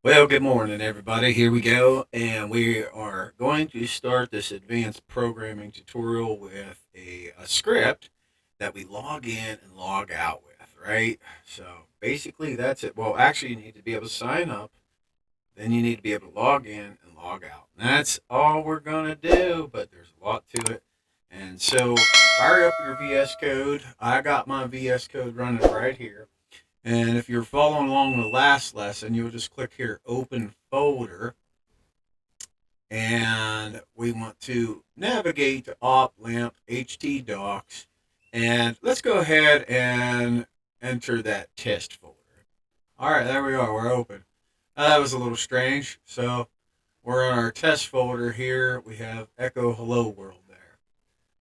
Well, good morning, everybody. Here we go, and we are going to start this advanced programming tutorial with a script that we log in and log out with, right? So basically, that's it. Well, actually, you need to be able to sign up, then you need to be able to log in and log out. And that's all we're going to do, but there's a lot to it. And so, fire up your VS Code. I got my VS Code running right here. And if you're following along the last lesson, you'll just click here, open folder. And we want to navigate to op lamp htdocs. And let's go ahead and enter that test folder. All right, there we are. We're open. That was a little strange. So we're on our test folder here. We have echo hello world there.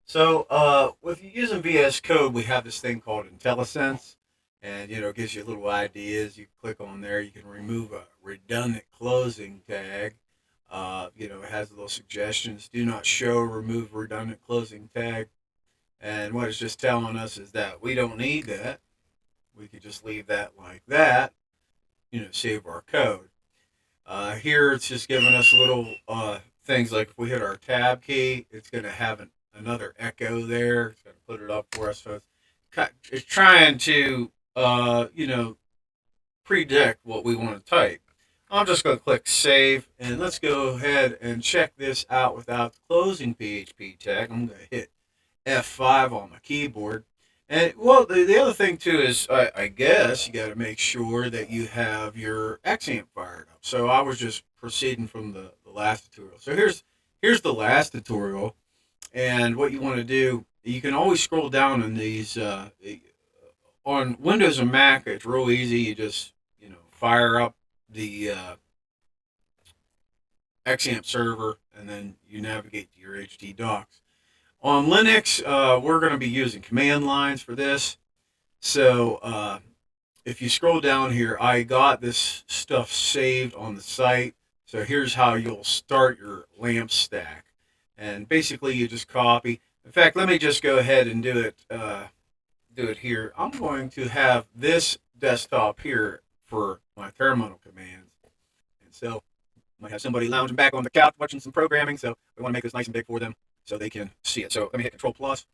So if you're using VS Code, we have this thing called IntelliSense, and it gives you little ideas. You click on there, you can remove a redundant closing tag. It has little suggestions. Do not show, remove redundant closing tag. And what it's just telling us is that we don't need that. We could just leave that like that. Save our code. Here it's just giving us little things like if we hit our tab key, it's going to have another echo there. It's going to put it up for us. So it's trying to, predict what we want to type. I'm just going to click save, and let's go ahead and check this out without the closing PHP tag. I'm going to hit F5 on my keyboard. And well, the other thing too is I guess you got to make sure that you have your XAMPP fired up. So I was just proceeding from the last tutorial. So here's the last tutorial, and what you want to do, you can always scroll down in these on Windows and Mac. It's real easy. You just fire up the XAMPP server, and then you navigate to your htdocs. On Linux, we're going to be using command lines for this. So if you scroll down here, I got this stuff saved on the site. So here's how you'll start your LAMP stack. And basically you just copy. In fact, let me just go ahead and do it here. I'm going to have this desktop here for my terminal commands. And so I might have somebody lounging back on the couch watching some programming, so we want to make this nice and big for them so they can see it. So let me hit Control Plus,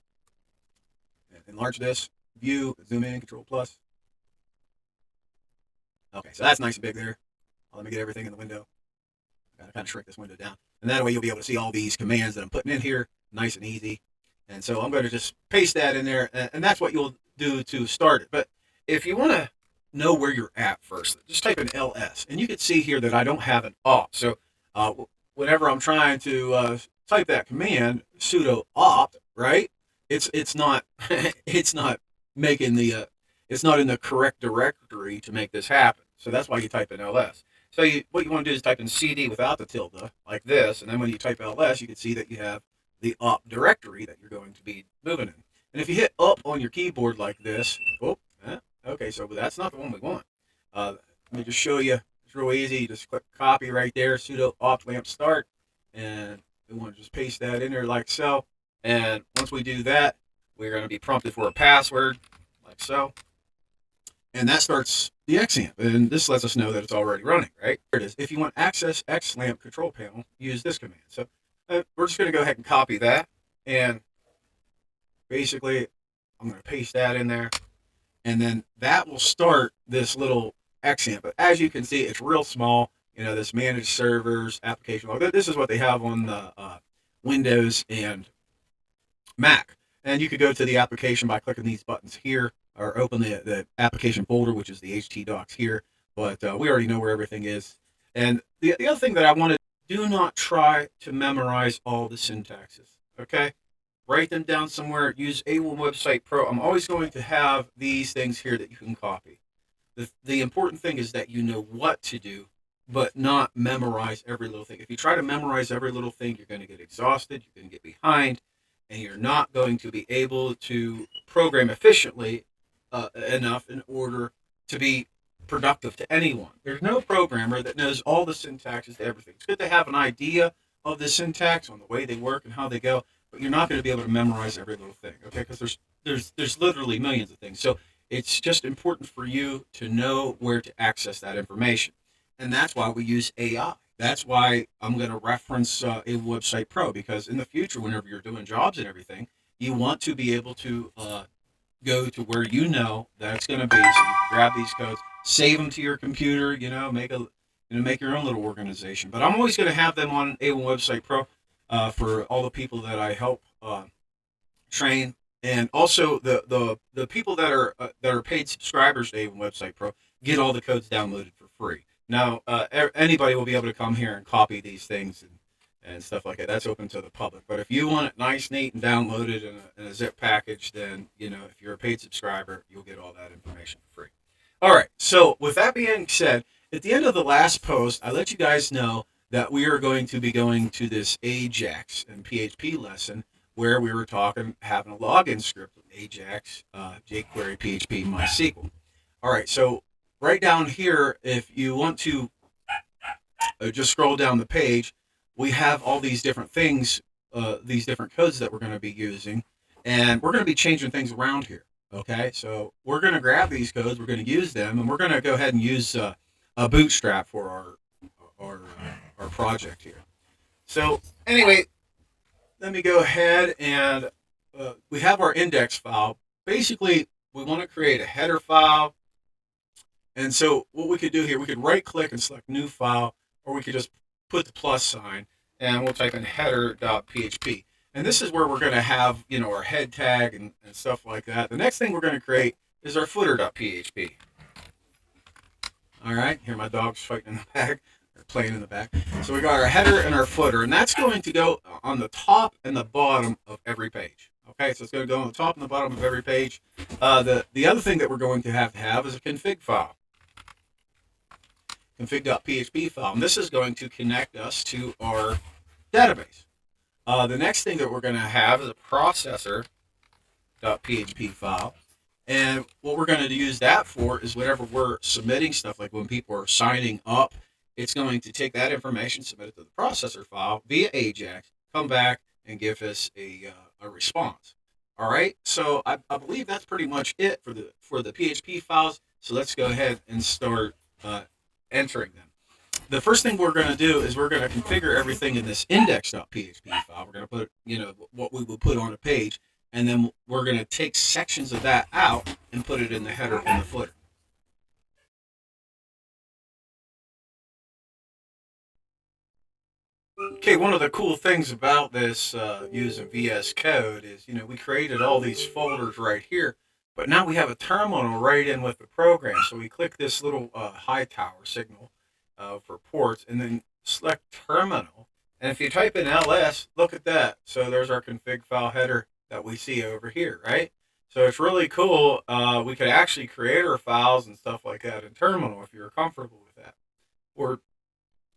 and enlarge this, view, zoom in, Control Plus. Okay, so that's nice and big there. Let me get everything in the window. I gotta kind of shrink this window down. And that way you'll be able to see all these commands that I'm putting in here, nice and easy. And so I'm going to just paste that in there, and that's what you'll do to start it. But if you want to know where you're at first, just type in ls, and you can see here that I don't have an opt. So whenever I'm trying to type that command, sudo opt, right? It's not it's not making it's not in the correct directory to make this happen. So that's why you type in ls. So what you want to do is type in cd without the tilde, like this, and then when you type ls, you can see that you have the opt directory that you're going to be moving in. And if you hit up on your keyboard like this, okay, so that's not the one we want. Let me just show you. It's real easy. You just click copy right there, sudo opt lamp start, and we want to just paste that in there like so. And once we do that, we're going to be prompted for a password, like so. And that starts the XAMPP, and this lets us know that it's already running, right? Here it is. If you want access XLAMP control panel, use this command. So we're just going to go ahead and copy that, and basically I'm going to paste that in there, and then that will start this little XAMPP. But as you can see, it's real small. This managed servers application log. This is what they have on the Windows and Mac. And you could go to the application by clicking these buttons here, or open the application folder, which is the htdocs here. But we already know where everything is. And the other thing that I wanted, do not try to memorize all the syntaxes, okay? Write them down somewhere. Use A1 Website Pro. I'm always going to have these things here that you can copy. The important thing is that you know what to do, but not memorize every little thing. If you try to memorize every little thing, you're going to get exhausted, you're going to get behind, and you're not going to be able to program efficiently enough in order to be productive to anyone. There's no programmer that knows all the syntaxes to everything. It's good to have an idea of the syntax on the way they work and how they go, but you're not going to be able to memorize every little thing, okay? Because there's literally millions of things. So it's just important for you to know where to access that information. And that's why we use AI. That's why I'm going to reference a website pro, because in the future, whenever you're doing jobs and everything, you want to be able to go to where you know that it's going to be. So you can grab these codes, save them to your computer, make your own little organization. But I'm always going to have them on A1 Website Pro for all the people that I help train, and also the people that are paid subscribers to A1 Website Pro get all the codes downloaded for free. Now, anybody will be able to come here and copy these things and stuff like that. That's open to the public. But if you want it nice, neat, and downloaded in a zip package, then if you're a paid subscriber, you'll get all that information for free. All right. So with that being said, at the end of the last post, I let you guys know that we are going to be going to this AJAX and PHP lesson where we were having a login script with AJAX, jQuery, PHP, MySQL. All right. So right down here, if you want to just scroll down the page, we have all these different things, these different codes that we're going to be using, and we're going to be changing things around here. Okay, so we're going to grab these codes, we're going to use them, and we're going to go ahead and use a Bootstrap for our project here. So anyway, let me go ahead and we have our index file. Basically, we want to create a header file. And so what we could do here, we could right click and select new file, or we could just put the plus sign and we'll type in header.php. And this is where we're going to have, our head tag and stuff like that. The next thing we're going to create is our footer.php. All right, here my dog's fighting in the back, or playing in the back. So we got our header and our footer, and that's going to go on the top and the bottom of every page. Okay, so it's going to go on the top and the bottom of every page. The other thing that we're going to have is a config file. Config.php file, and this is going to connect us to our database. The next thing that we're going to have is a processor.php file, and what we're going to use that for is whenever we're submitting stuff, like when people are signing up, it's going to take that information, submit it to the processor file via AJAX, come back and give us a response. All right, so I believe that's pretty much it for the PHP files. So let's go ahead and start entering them. The first thing we're going to do is we're going to configure everything in this index.php file. We're going to put, what we will put on a page, and then we're going to take sections of that out and put it in the header and the footer. Okay, one of the cool things about this using VS Code is, we created all these folders right here, but now we have a terminal right in with the program. So we click this little high tower signal for ports, and then select terminal. And if you type in ls, look at that. So there's our config file header that we see over here, right? So it's really cool. We could actually create our files and stuff like that in terminal if you're comfortable with that. Or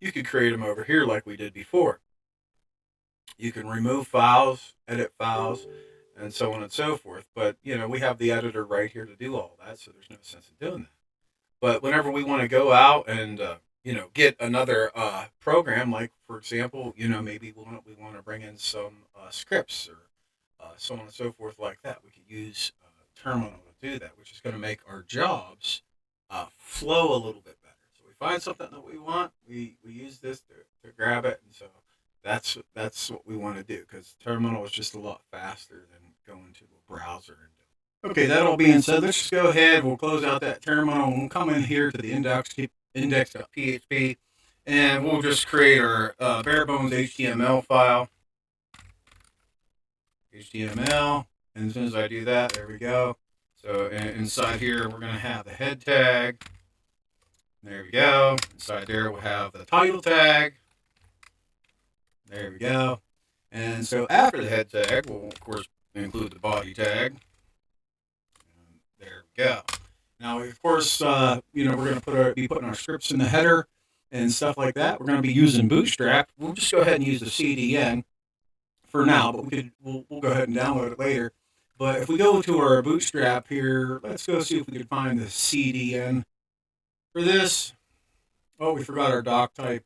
you could create them over here like we did before. You can remove files, edit files, and so on and so forth. But, we have the editor right here to do all that, so there's no sense in doing that. But whenever we want to go out and, get another program, like, for example, maybe we want to bring in some scripts or so on and so forth like that, we could use terminal to do that, which is going to make our jobs flow a little bit better. So we find something that we want, we use this to grab it, and so that's what we want to do, because terminal is just a lot faster than going to a browser. Okay, that all being said, let's just go ahead, we'll close out that terminal, and we'll come in here to the index.php, and we'll just create our bare bones HTML file. HTML, and as soon as I do that, there we go. So inside here, we're going to have the head tag. There we go. Inside there, we'll have the title tag. There we go. And so after the head tag, we'll, of course, include the body tag. And there we go. Now, of course, we're going to be putting our scripts in the header and stuff like that. We're going to be using Bootstrap. We'll just go ahead and use the CDN for now, but we'll go ahead and download it later. But if we go to our Bootstrap here, let's go see if we can find the CDN for this. Oh, we forgot our doc type.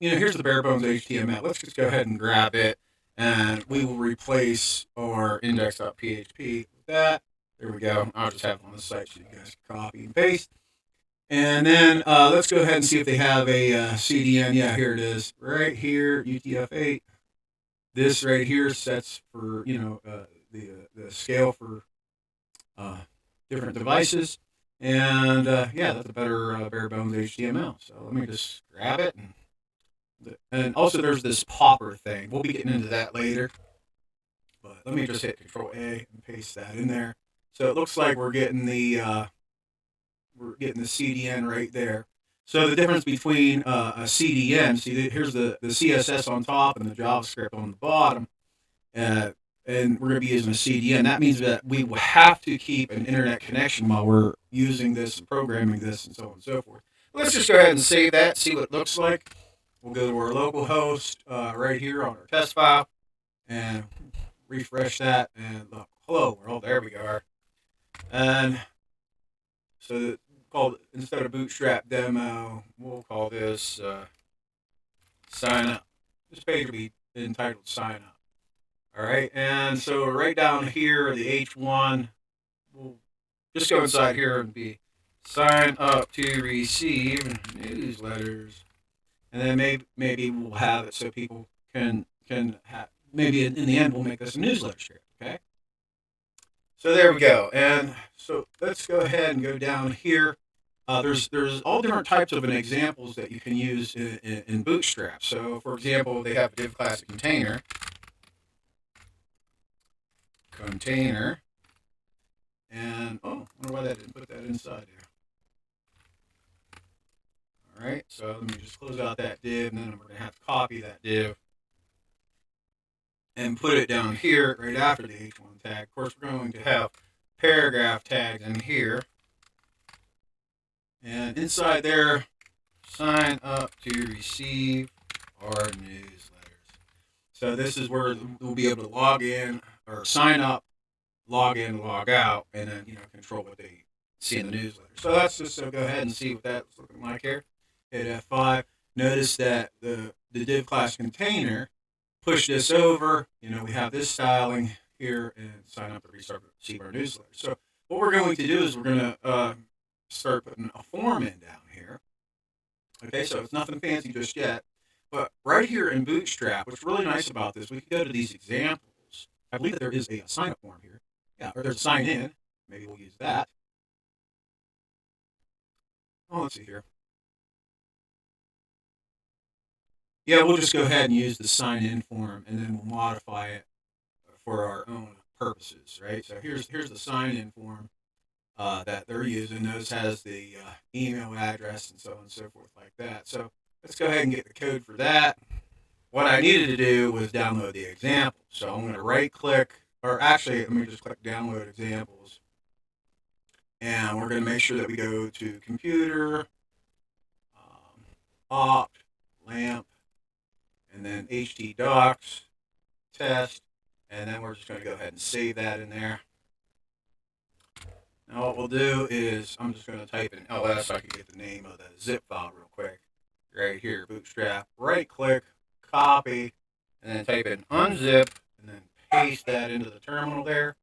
Here's the bare bones HTML. Let's just go ahead and grab it, and we will replace our index.php with that. There we go. I'll just have it on the site so you guys can copy and paste. And then let's go ahead and see if they have a CDN. Yeah, here it is, right here, UTF-8. This right here sets for the scale for uh, different devices, and yeah, that's a better bare bones HTML. So let me just grab it, and also there's this popper thing. We'll be getting into that later, but let me just hit Control A and paste that in there. So it looks like we're getting the CDN right there. So the difference between a CDN, see, here's the CSS on top and the JavaScript on the bottom, uh, and we're going to be using a CDN. That means that we will have to keep an internet connection while we're using this and programming this and so on and so forth. Let's just go ahead and save that, see what it looks like. We'll go to our local host right here on our test file and refresh that and look, hello world, there we are. And so instead of Bootstrap demo, we'll call this sign up. This page will be entitled sign up. All right, and so right down here, the H1, we'll just go inside here and be sign up to receive newsletters, and then maybe we'll have it so people can have, maybe in the end we'll make this a newsletter script. Okay, so there we go, and so let's go ahead and go down here. There's all different types of examples that you can use in Bootstrap. So for example, they have a div class container. And oh, I wonder why that didn't put that inside here. All right, so let me just close out that div, and then we're going to have to copy that div and put it down here right after the H1 tag. Of course, we're going to have paragraph tags in here, and inside there, sign up to receive our newsletters. So this is where we'll be able to log in or sign up, log in, log out, and then control what they see in the newsletter. So let's just go ahead and see what that's looking like here. Hit F5. Notice that the div class container push this over. We have this styling here and sign up to receive our newsletter. So what we're going to do is we're going to start putting a form in down here. Okay, so it's nothing fancy just yet. But right here in Bootstrap, what's really nice about this, we can go to these examples. I believe that there is a sign up form here. Yeah, or there's a sign in. Maybe we'll use that. Oh, let's see here. Yeah, we'll just go ahead and use the sign in form, and then we'll modify it for our own purposes, right? So here's the sign in form that they're using. Notice has the email address and so on and so forth like that. So let's go ahead and get the code for that. What I needed to do was download the example. So I'm going to right click, or actually let me just click download examples. And we're going to make sure that we go to computer, opt, lamp, and then htdocs, test, and then we're just going to go ahead and save that in there. Now what we'll do is I'm just going to type in ls so I can get the name of the zip file real quick. Right here, Bootstrap, right click, copy, and then type in unzip, and then paste that into the terminal there.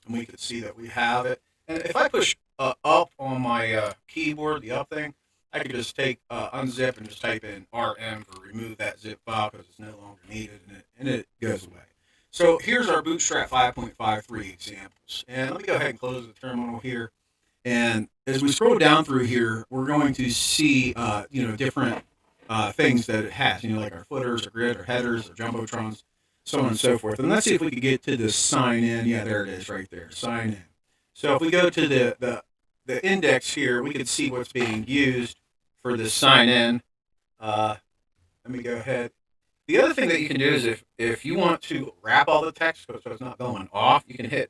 And we can see that we have it. And if I push up on my keyboard, the up thing, I could just take unzip and just type in RM for remove that zip file because it's no longer needed, and it goes away. So here's our Bootstrap 5.53 examples. And let me go ahead and close the terminal here. And as we scroll down through here, we're going to see different things that it has, like our footers, or grid, or headers, or jumbotrons, so on and so forth. And let's see if we can get to the sign in. Yeah, there it is right there, sign in. So if we go to the index here, we can see what's being used for the sign in. Let me go ahead. The other thing that you can do is if you want to wrap all the text so it's not going off, you can hit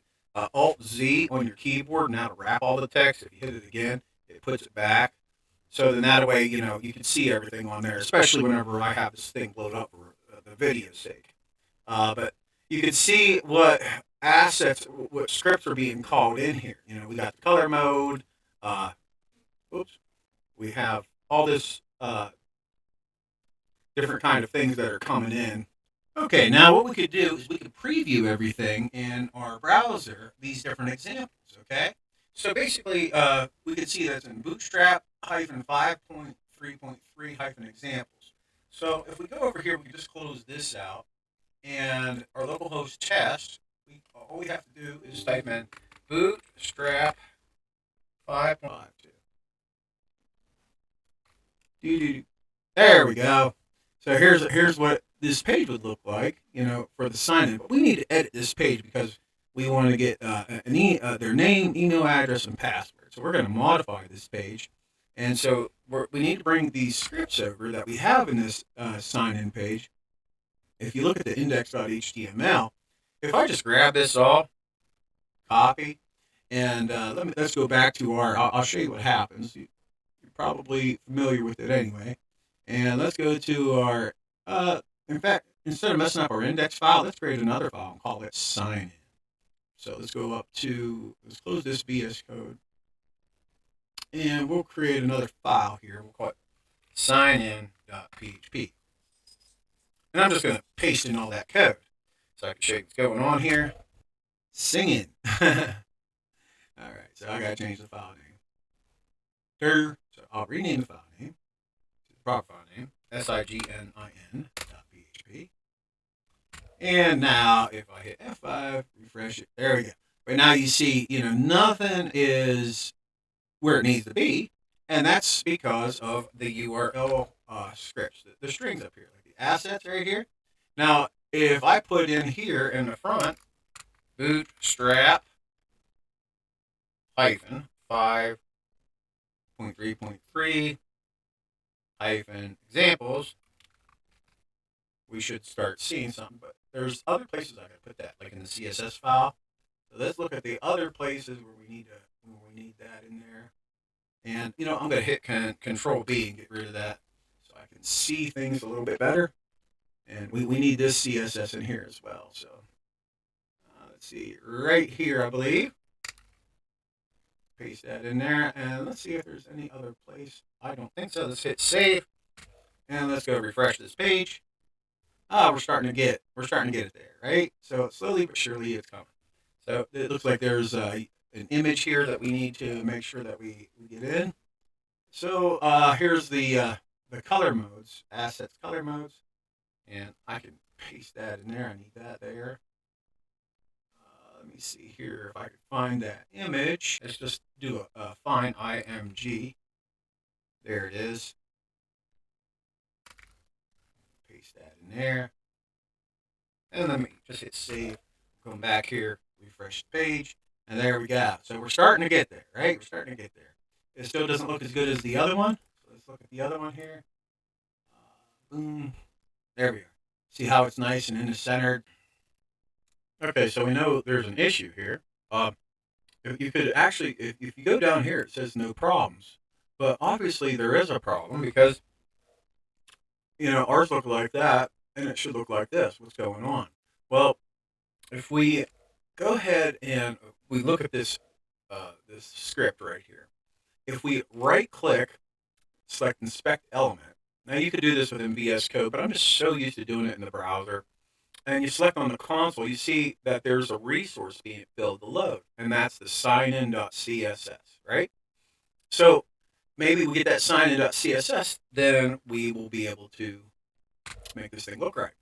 Alt-Z on your keyboard now to wrap all the text. If you hit it again, it puts it back. So then that way, you can see everything on there, especially whenever I have this thing load up for the video's sake. But you can see what assets, what scripts are being called in here. We got the color mode. We have all this different kind of things that are coming in. Okay, now what we could do is we could preview everything in our browser, these different examples, okay? So basically, we can see that's in Bootstrap hyphen 5.3.3 hyphen examples. So if we go over here, we can just close this out, and our localhost test. All we have to do is type in Bootstrap 5.52. There we go. So here's what this page would look like, for the sign in. But we need to edit this page because we want to get their name, email address, and password. So we're going to modify this page, and so we need to bring these scripts over that we have in this sign in page. If you look at the index.html, if I just grab this all, copy, and let's go back to our. I'll show you what happens. You're probably familiar with it anyway. And let's go to our, in fact, instead of messing up our index file, let's create another file and call it sign in. So let's go up to, let's close this VS Code. And we'll create another file here. We'll call it signin.php. And I'm just going to paste in all that code so I can show you what's going on here. Singing. All right, so I got to change the file name. So I'll rename the file name to the proper file name, signin.php. And now if I hit F5, refresh it, there we go. But now you see, nothing is where it needs to be, and that's because of the URL scripts, the strings up here, like the assets right here. Now, if I put in here in the front, Bootstrap hyphen 5.3.3 hyphen examples, we should start seeing something. But there's other places I can put that, like in the CSS file. So let's look at the other places where we need that in there. And I'm going to hit Control B and get rid of that so I can see things a little bit better. And we need this CSS in here as well. So let's see, right here, I believe. Paste that in there, and let's see if there's any other place. I don't think so. Let's hit save, and let's go refresh this page. We're starting to get it there, right? So slowly but surely it's coming. So it looks like there's an image here that we need to make sure that we get in. So here's the color modes, assets color modes, and I can paste that in there. I need that there. Let me see here if I can find that image. Let's just do a find img. There it is. Paste that in there. And let me just hit save. Come back here, refresh the page, and there we go. So we're starting to get there, right? We're starting to get there. It still doesn't look as good as the other one. So let's look at the other one here. Boom. There we are. See how it's nice and in the center. Okay, so we know there's an issue here. If you could actually, if you go down here, it says no problems. But obviously there is a problem because, ours look like that, and it should look like this. What's going on? Well, if we go ahead and we look at this this script right here, if we right-click, select Inspect Element. Now you could do this within VS Code, but I'm just so used to doing it in the browser. And you select on the console, you see that there's a resource being filled to load, and that's the signin.css, right? So maybe we get that signin.css, then we will be able to make this thing look right.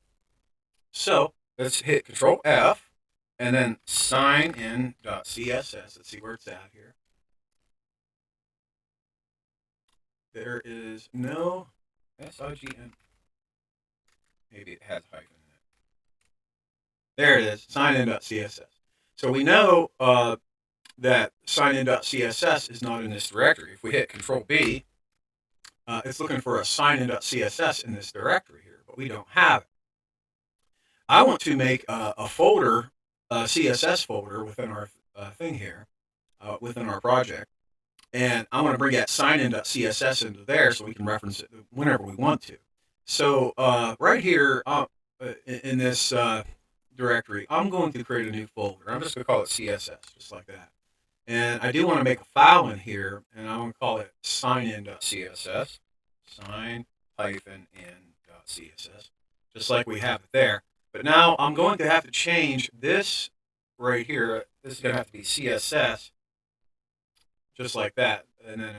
So let's hit Control F, and then signin.css. Let's see where it's at here. There is no sign. Maybe it has hyphen in it. There it is, signin.css. So we know that signin.css is not in this directory. If we hit Control B, it's looking for a signin.css in this directory here, but we don't have it. I want to make a folder, a CSS folder within our thing here, within our project. And I want to bring that signin.css into there so we can reference it whenever we want to. So right here in this directory, I'm going to create a new folder. I'm just going to call it CSS, just like that. And I do want to make a file in here, and I'm going to call it signin.css, sign-in.css, just like we have it there. But now I'm going to have to change this right here. This is going to have to be CSS just like that, and then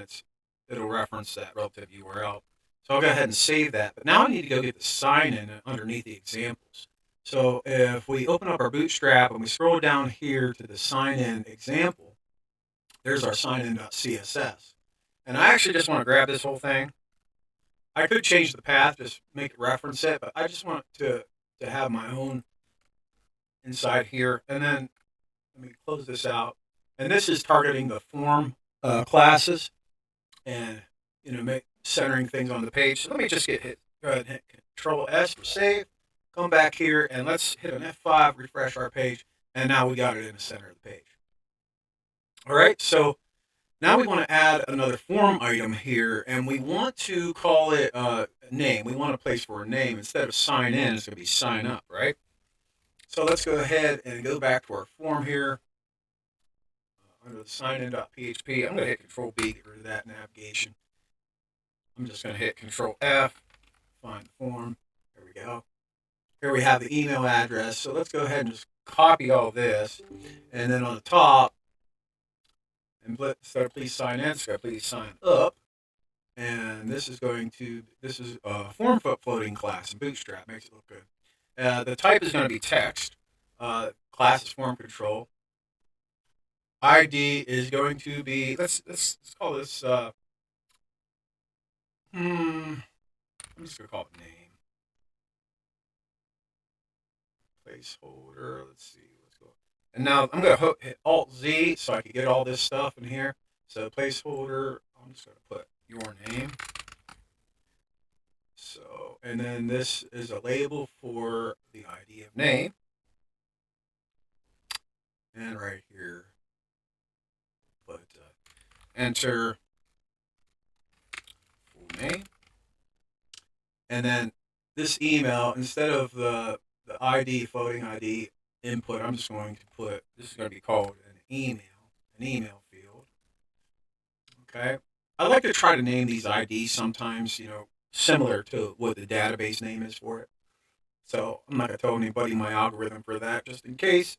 it'll reference that relative URL. So I'll go ahead and save that. But now I need to go get the sign in underneath the examples. So if we open up our Bootstrap and we scroll down here to the sign in example, there's our signin.css. And I actually just want to grab this whole thing. I could change the path, just make it reference it, but I just want to have my own inside here. And then let me close this out. And this is targeting the form classes and centering things on the page. So let me just go ahead and hit Control S for save. Come back here and let's hit an F5, refresh our page, and now we got it in the center of the page. All right, so now we want to add another form item here, and we want to call it a name. We want a place for a name. Instead of sign in, it's going to be sign up, right? So let's go ahead and go back to our form here. Under the signin.php, I'm going to hit Control B, get rid of that navigation. I'm just going to hit Control F, find the form. There we go. Here we have the email address. So let's go ahead and just copy all this. And then on the top, instead of please sign in, it's going to please sign up. And this is a form floating class in Bootstrap. Makes it look good. The type is going to be text. Class is form control. ID is going to be, let's call this, I'm just going to call it name. Placeholder, let's see, let's go. And now I'm going to hit Alt-Z so I can get all this stuff in here. So placeholder, I'm just going to put your name. So, and then this is a label for the ID of name. And right here, put enter full name. And then this email, instead of the ID, floating ID input, I'm just going to put, this is going to be called an email field. Okay. I like to try to name these IDs sometimes, similar to what the database name is for it. So I'm not going to tell anybody my algorithm for that, just in case.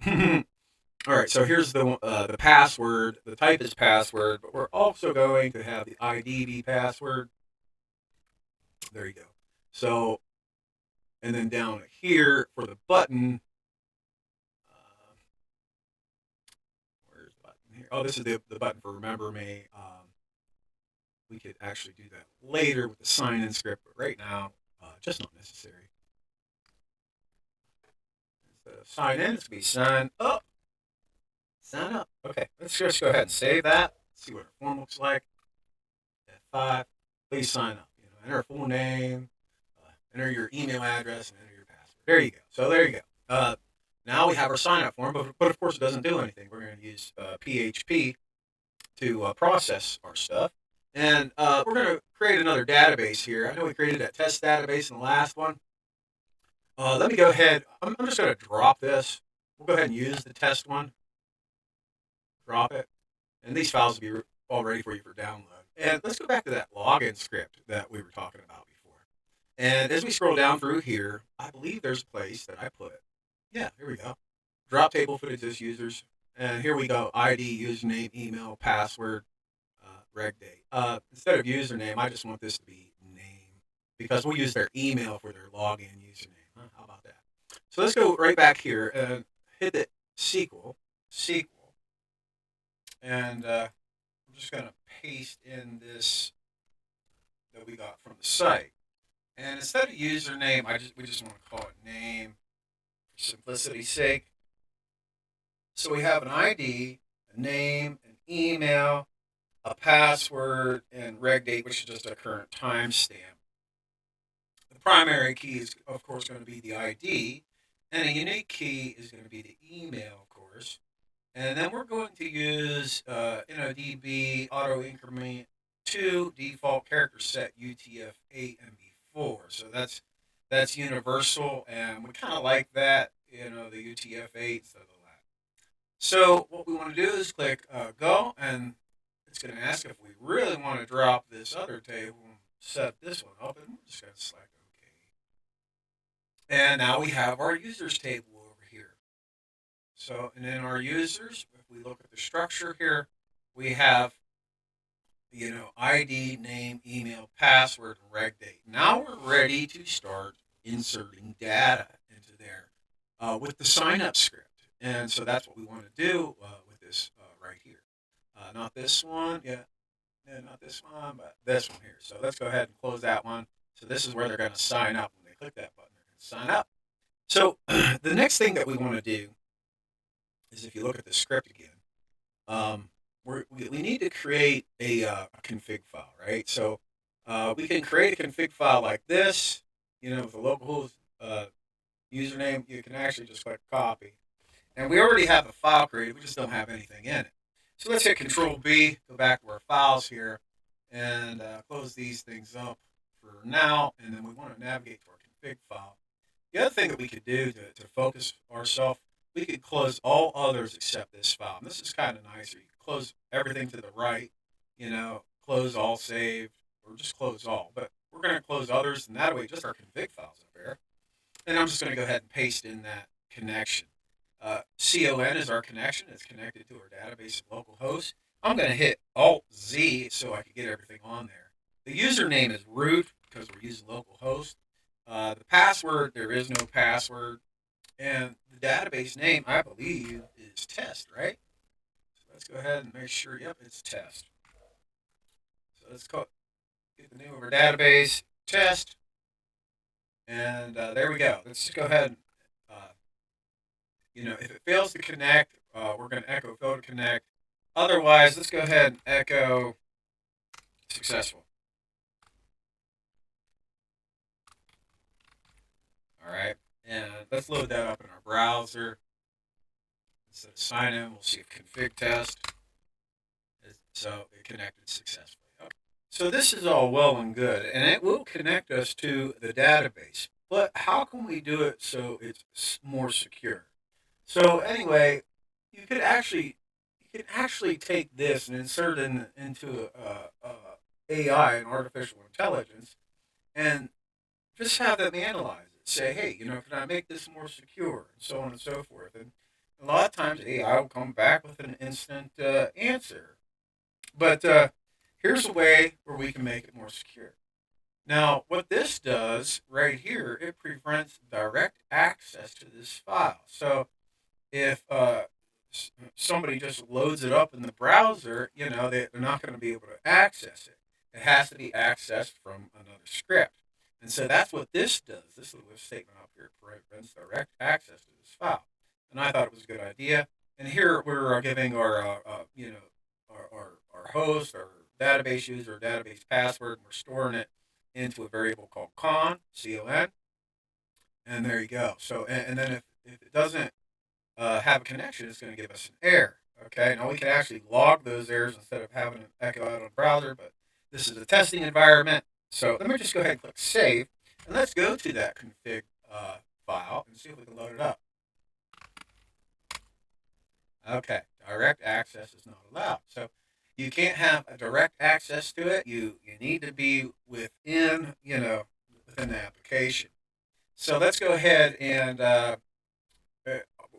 All right, so here's the password. The type is password, but we're also going to have the ID be password. There you go. So, and then down here for the button, where's the button here? Oh, this is the button for Remember Me. We could actually do that later with the sign-in script, but right now, just not necessary. Instead of sign in, it's going to be sign up. Sign up. Okay, let's just go ahead and save that. See what our form looks like. F5. Please sign up. Enter a full name, enter your email address, and enter your password. There you go. So there you go. Now we have our sign up form, but of course it doesn't do anything. We're going to use PHP to process our stuff. And we're going to create another database here. I know we created that test database in the last one. Let me go ahead. I'm just going to drop this. We'll go ahead and use the test one. Drop it. And these files will be all ready for you for download. And let's go back to that login script that we were talking about before. And as we scroll down through here, I believe there's a place that I put. Yeah, here we go. Drop table footage as users. And here we go. ID, username, email, password, reg date. Instead of username, I just want this to be name because we'll use their email for their login username. How about that? So let's go right back here and hit the SQL. And I'm just going to paste in this that we got from the site. And instead of username, we just want to call it name for simplicity's sake. So we have an ID, a name, an email, a password, and reg date, which is just a current timestamp. The primary key is, of course, going to be the ID, and a unique key is going to be the email, of course. And then we're going to use DB auto increment to default character set UTF-8 and before. So that's universal, and we kind of like that, the UTF-8 instead of the lat. So what we want to do is click go, and it's going to ask if we really want to drop this other table and set this one up, and we're just going to select OK. And now we have our users table over here. So, and in our users, if we look at the structure here, we have ID, name, email, password, and reg date. Now we're ready to start inserting data into there with the sign up script. And so that's what we want to do with this right here. Not this one, yeah, not this one, but this one here. So let's go ahead and close that one. So this is where they're going to sign up. When they click that button, they're going to sign up. So the next thing that we want to do is, if you look at the script again, um, we need to create a config file, right? So we can create a config file like this, with a localhost username. You can actually just click copy. And we already have a file created, we just don't have anything in it. So let's hit Control B, go back to our files here, and close these things up for now. And then we want to navigate to our config file. The other thing that we could do to focus ourselves, we could close all others except this file. And this is kind of nicer. You can close everything to the right, close all saved, or just close all. But we're going to close others, and that way just our config files up there. And I'm just going to go ahead and paste in that connection. CON is our connection. It's connected to our database and local host. I'm going to hit Alt-Z so I can get everything on there. The username is root because we're using local host. The password, there is no password. And the database name, I believe, is test, right? So let's go ahead and make sure, yep, it's test. So let's get the name of our database, test. And there we go. Let's just go ahead and, if it fails to connect, we're going to echo fail to connect. Otherwise, let's go ahead and echo successful. All right. And let's load that up in our browser. Instead of sign in, we'll see if config test. So it connected successfully. Okay. So this is all well and good, and it will connect us to the database. But how can we do it so it's more secure? So anyway, you can actually take this and insert into AI and artificial intelligence, and just have them analyze it. Say, hey, can I make this more secure, and so on and so forth. And a lot of times AI will come back with an instant answer. But here's a way where we can make it more secure. Now, what this does right here, it prevents direct access to this file. So if somebody just loads it up in the browser, they're not going to be able to access it. It has to be accessed from another script. And so that's what this does. This little statement up here prevents direct access to this file. And I thought it was a good idea. And here we're giving our host, our database user, database password, and we're storing it into a variable called con, and there you go. So, and then if it doesn't have a connection, it's going to give us an error. Okay, now we can actually log those errors instead of having an echo out on the browser, but this is a testing environment. So let me just go ahead and click save, and let's go to that config file and see if we can load it up. Okay, direct access is not allowed. So you can't have a direct access to it. You need to be within within the application. So let's go ahead and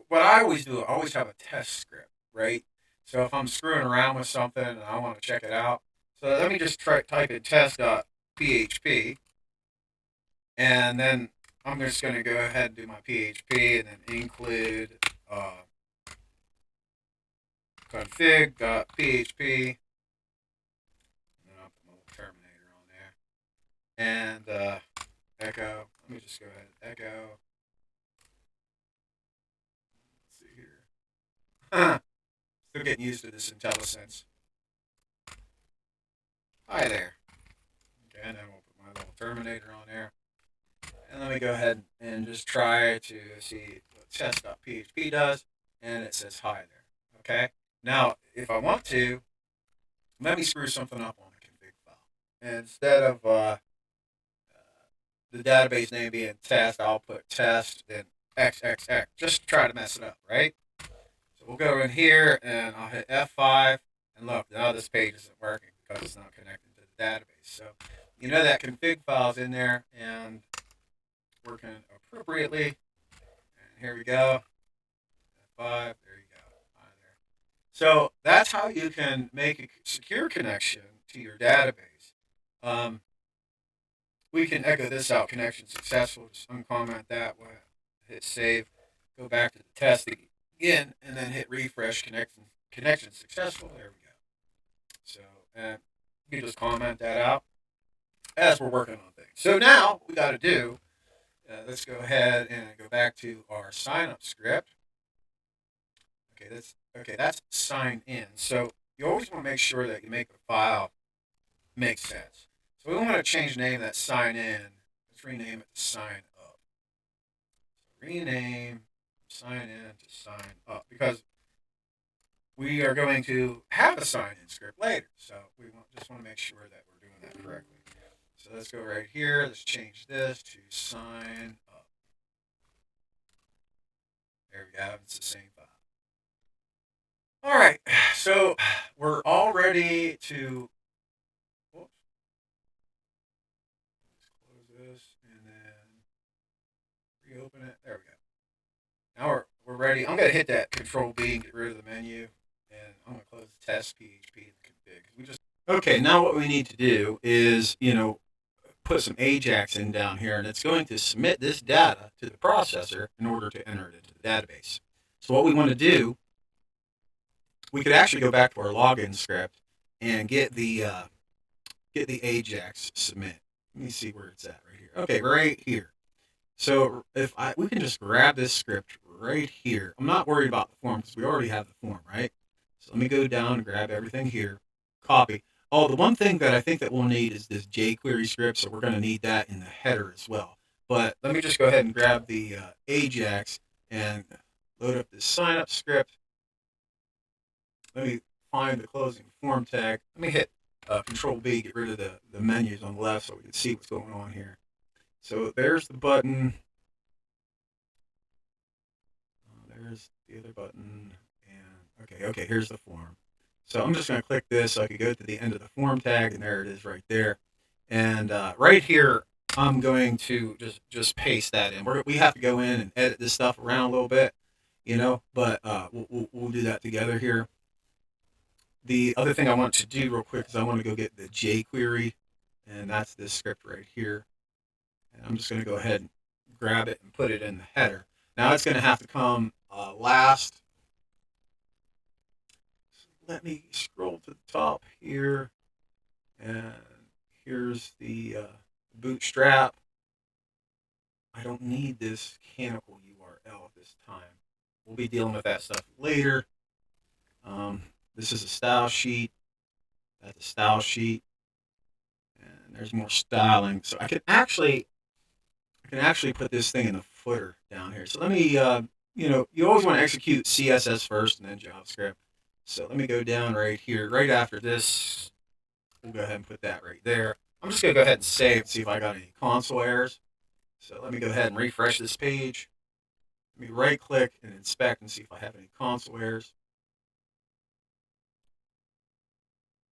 what I always do, I always have a test script, right? So if I'm screwing around with something and I want to check it out, so let me just type in test.php, and then I'm just going to go ahead and do my PHP and then include config.php, and then I'll put my little terminator on there, and echo. Let me just go ahead and echo. Let's see here. Still getting used to this IntelliSense. Hi there. Okay, and then we'll put my little terminator on there. And let me go ahead and just try to see what test.php does. And it says hi there. Okay. Now, if I want to, let me screw something up on the config file. And instead of the database name being test, I'll put test, then XXX, just to try to mess it up, right? So we'll go in here, and I'll hit F5, and look, now this page isn't working because it's not connected to the database. So that config file's in there and working appropriately. And here we go. F5, there you go. So that's how you can make a secure connection to your database. We can echo this out, connection successful, just uncomment that, hit save, go back to the test again, and then hit refresh, connection successful, there we go. So you can just comment that out as we're working on things. So now what we got to do, let's go ahead and go back to our sign up script. Okay, that's sign in. So you always want to make sure that you make the file make sense. So we want to change the name of that sign in. Let's rename it to sign up. So rename sign in to sign up, because we are going to have a sign in script later. So we just want to make sure that we're doing that correctly. So let's go right here. Let's change this to sign up. There we go. It's the same file. All right. So we're all ready to. Whoops. Let's close this and then reopen it. There we go. Now we're ready. I'm going to hit that Control B and get rid of the menu. And I'm going to close the test PHP config. Okay, now what we need to do is, put some AJAX in down here, and it's going to submit this data to the processor in order to enter it into the database. So what we want to do, we could actually go back to our login script and get the AJAX submit. Let me see where it's at right here. Okay, right here. So we can just grab this script right here. I'm not worried about the form because we already have the form, right? So let me go down and grab everything here, copy. Oh, the one thing that I think that we'll need is this jQuery script, so we're going to need that in the header as well. But let me just go ahead and grab the AJAX and load up this sign up script. Let me find the closing form tag. Let me hit Control B, get rid of the menus on the left so we can see what's going on here. So there's the button. There's the other button. And okay, here's the form. So I'm just going to click this so I can go to the end of the form tag, and there it is right there. And right here, I'm going to just paste that in. We have to go in and edit this stuff around a little bit, but we'll do that together here. The other thing I want to do real quick is I want to go get the jQuery, and that's this script right here. And I'm just going to go ahead and grab it and put it in the header. Now it's going to have to come last. Let me scroll to the top here, and here's the Bootstrap. I don't need this canonical URL at this time. We'll be dealing with that stuff later. This is a style sheet. That's a style sheet, and there's more styling. So I can actually put this thing in the footer down here. So let me, you always want to execute CSS first and then JavaScript. So let me go down right here, right after this. We'll go ahead and put that right there. I'm just going to go ahead and save and see if I got any console errors. So let me go ahead and refresh this page. Let me right click and inspect and see if I have any console errors.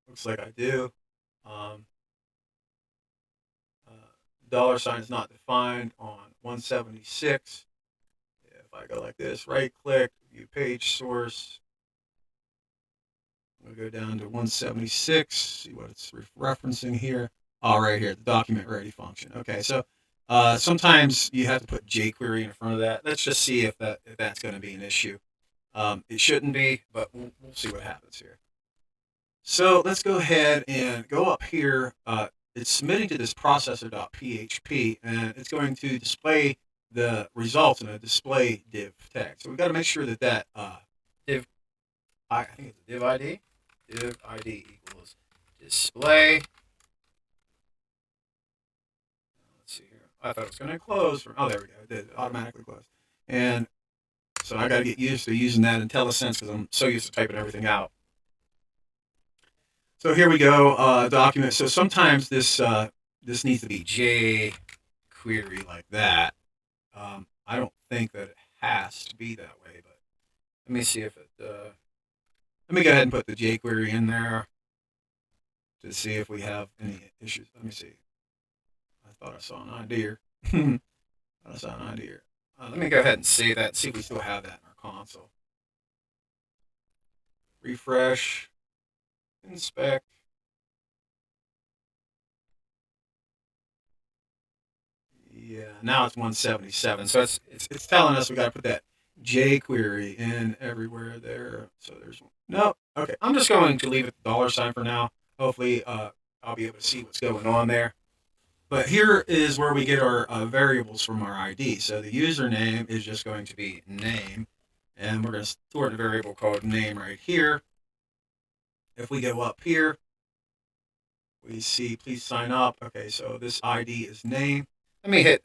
Looks like I do. $sign is not defined on 176. If I go like this, right click, view page source. We'll go down to 176, see what it's referencing here. Oh, right here, the document ready function. Okay, so sometimes you have to put jQuery in front of that. Let's just see if that's going to be an issue. It shouldn't be, but we'll see what happens here. So let's go ahead and go up here. It's submitting to this processor.php, and it's going to display the results in a display div tag. So we've got to make sure that div, I think it's a div ID. Div ID equals display. Let's see here. I thought it was going to close. Oh, there we go. It did automatically close. And so I got to get used to using that IntelliSense because I'm so used to typing everything out. So here we go, document. So sometimes this needs to be jQuery like that. I don't think that it has to be that way, but let me see if it. Let me go ahead and put the jQuery in there to see if we have any issues. Let me see. I thought I saw an idea. Let me go ahead and save that. See if we still have that in our console. Refresh. Inspect. Yeah, now it's 177. So it's telling us we got to put that jQuery in everywhere there. So there's no. Okay, I'm just going to leave it the $sign for now. Hopefully, I'll be able to see what's going on there. But here is where we get our variables from our ID. So the username is just going to be name, and we're going to store in a variable called name right here. If we go up here, we see please sign up. Okay, so this ID is name. Let me hit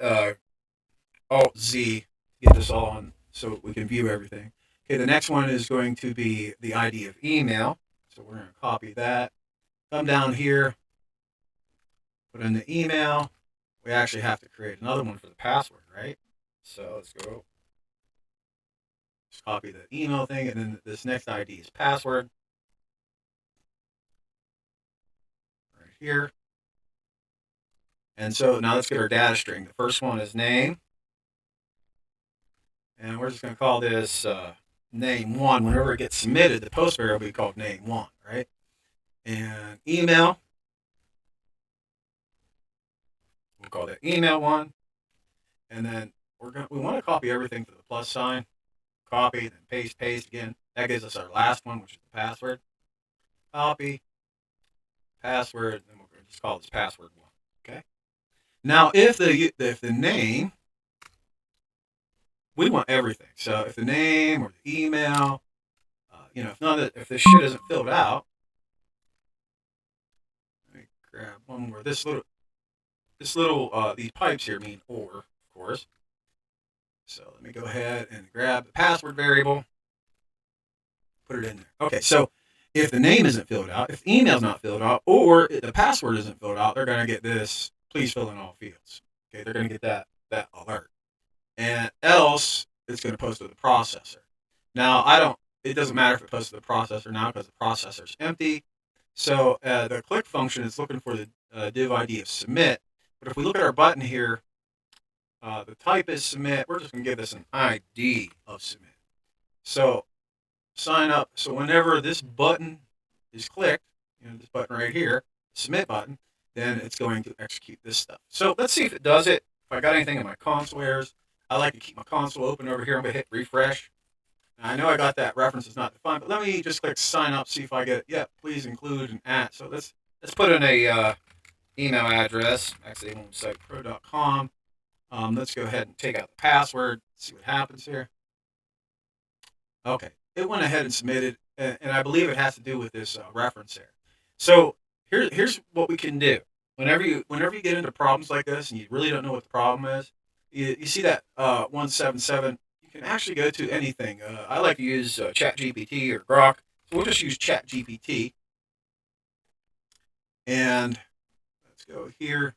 Alt Z to get this all on so we can view everything. Okay, the next one is going to be the ID of email. So we're going to copy that. Come down here, put in the email. We actually have to create another one for the password, right? So let's go. Just copy the email thing, and then this next ID is password. Right here. And so now let's get our data string. The first one is name. And we're just going to call this name1. Whenever it gets submitted, the post variable will be called name1, right? And email, we'll call that email1. And then we want to copy everything to the plus sign. Copy, then paste, paste again. That gives us our last one, which is the password. Copy, password, and we're going to just call this password1. Okay. Now, if the name, we want everything. So if the name or the email, if this shit isn't filled out, let me grab one more. These pipes here mean or, of course. So let me go ahead and grab the password variable, put it in there. Okay, so if the name isn't filled out, if the email's not filled out, or if the password isn't filled out, they're going to get this, please fill in all fields. Okay, they're going to get that alert. And else, it's going to post to the processor. Now, it doesn't matter if it posts to the processor now because the processor's empty. So the click function is looking for the div ID of submit. But if we look at our button here, the type is submit. We're just going to give this an ID of submit. So sign up. So whenever this button is clicked, this button right here, submit button, then it's going to execute this stuff. So let's see if it does it. If I got anything in my console errors, I like to keep my console open over here. I'm going to hit refresh. Now, I know I got that reference is not defined, but let me just click sign up, see if I get it. Yeah, please include an @ So let's put in a email address, actually sitepro.com. Let's go ahead and take out the password, see what happens here. Okay, it went ahead and submitted, and I believe it has to do with this reference there. So here's what we can do. Whenever you get into problems like this and you really don't know what the problem is, you see that 177. You can actually go to anything. I like to use ChatGPT or Grok, so we'll just use ChatGPT. And let's go here,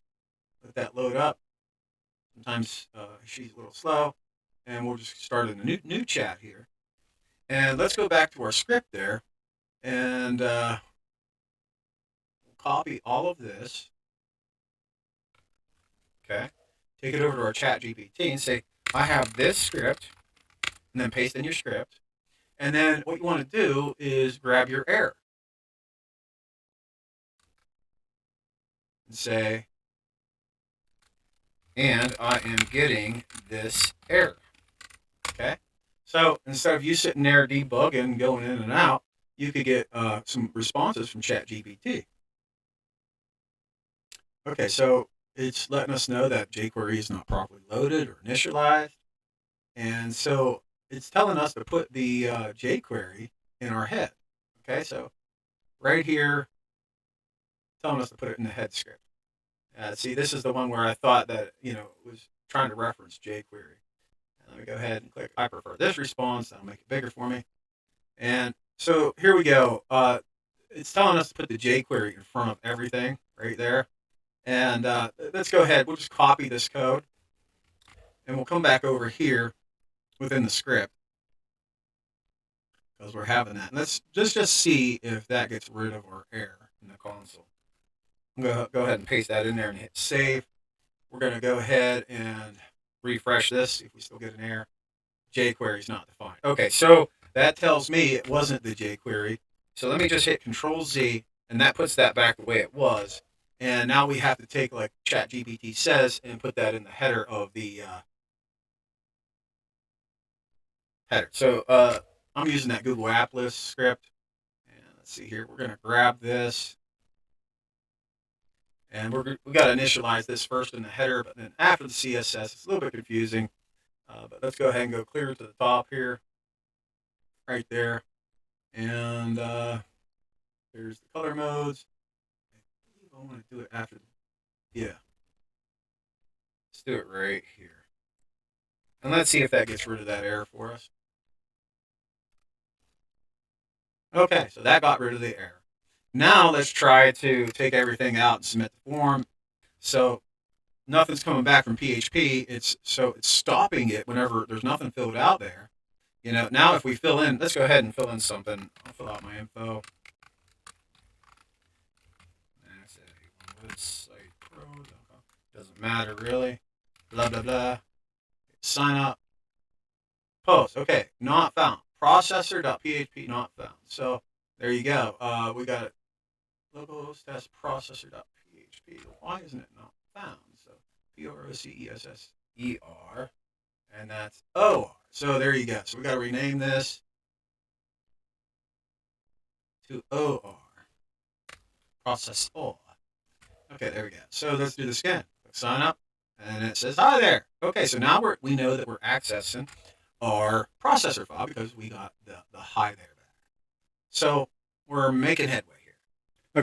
let that load up. Sometimes she's a little slow, and we'll just start in a new chat here. And let's go back to our script there, and we'll copy all of this. Okay, take it over to our ChatGPT and say, I have this script, and then paste in your script. And then what you want to do is grab your error and say, and I am getting this error. Okay, so instead of you sitting there debugging, going in and out, you could get some responses from ChatGPT. Okay, so it's letting us know that jQuery is not properly loaded or initialized. And so it's telling us to put the jQuery in our head. Okay, so right here, telling us to put it in the head script. See, this is the one where I thought that, it was trying to reference jQuery. Let me go ahead and click, I prefer this response. That'll make it bigger for me. And so here we go. It's telling us to put the jQuery in front of everything right there. And let's go ahead. We'll just copy this code. And we'll come back over here within the script because we're having that. And let's just see if that gets rid of our error in the console. I'm going to go ahead and paste that in there and hit save. We're going to go ahead and refresh this, see if we still get an error. jQuery is not defined. Okay, so that tells me it wasn't the jQuery. So let me just hit Control Z, and that puts that back the way it was. And now we have to take like ChatGPT says and put that in the header of the header. So I'm using that Google App List script. And let's see here. We're going to grab this. And we got to initialize this first in the header, but then after the CSS, it's a little bit confusing. But let's go ahead and go clear to the top here, right there. And there's the color modes. I want to do it after. Yeah. Let's do it right here. And let's see if that gets rid of that error for us. Okay, so that got rid of the error. Now let's try to take everything out and submit the form. So nothing's coming back from PHP. It's stopping it whenever there's nothing filled out there. Now if we fill in, let's go ahead and fill in something. I'll fill out my info. Doesn't matter really. Blah blah blah. Sign up. Post. Okay, not found. Processor.php not found. So there you go. We got it. Logos test processor.php. Why isn't it not found? So processer, and that's OR. So there you go. So we got to rename this to OR. Processor. Okay, there we go. So let's do this again. Click sign up, and it says hi there. Okay, so now we know that we're accessing our processor file because we got the hi there back. So we're making headway here.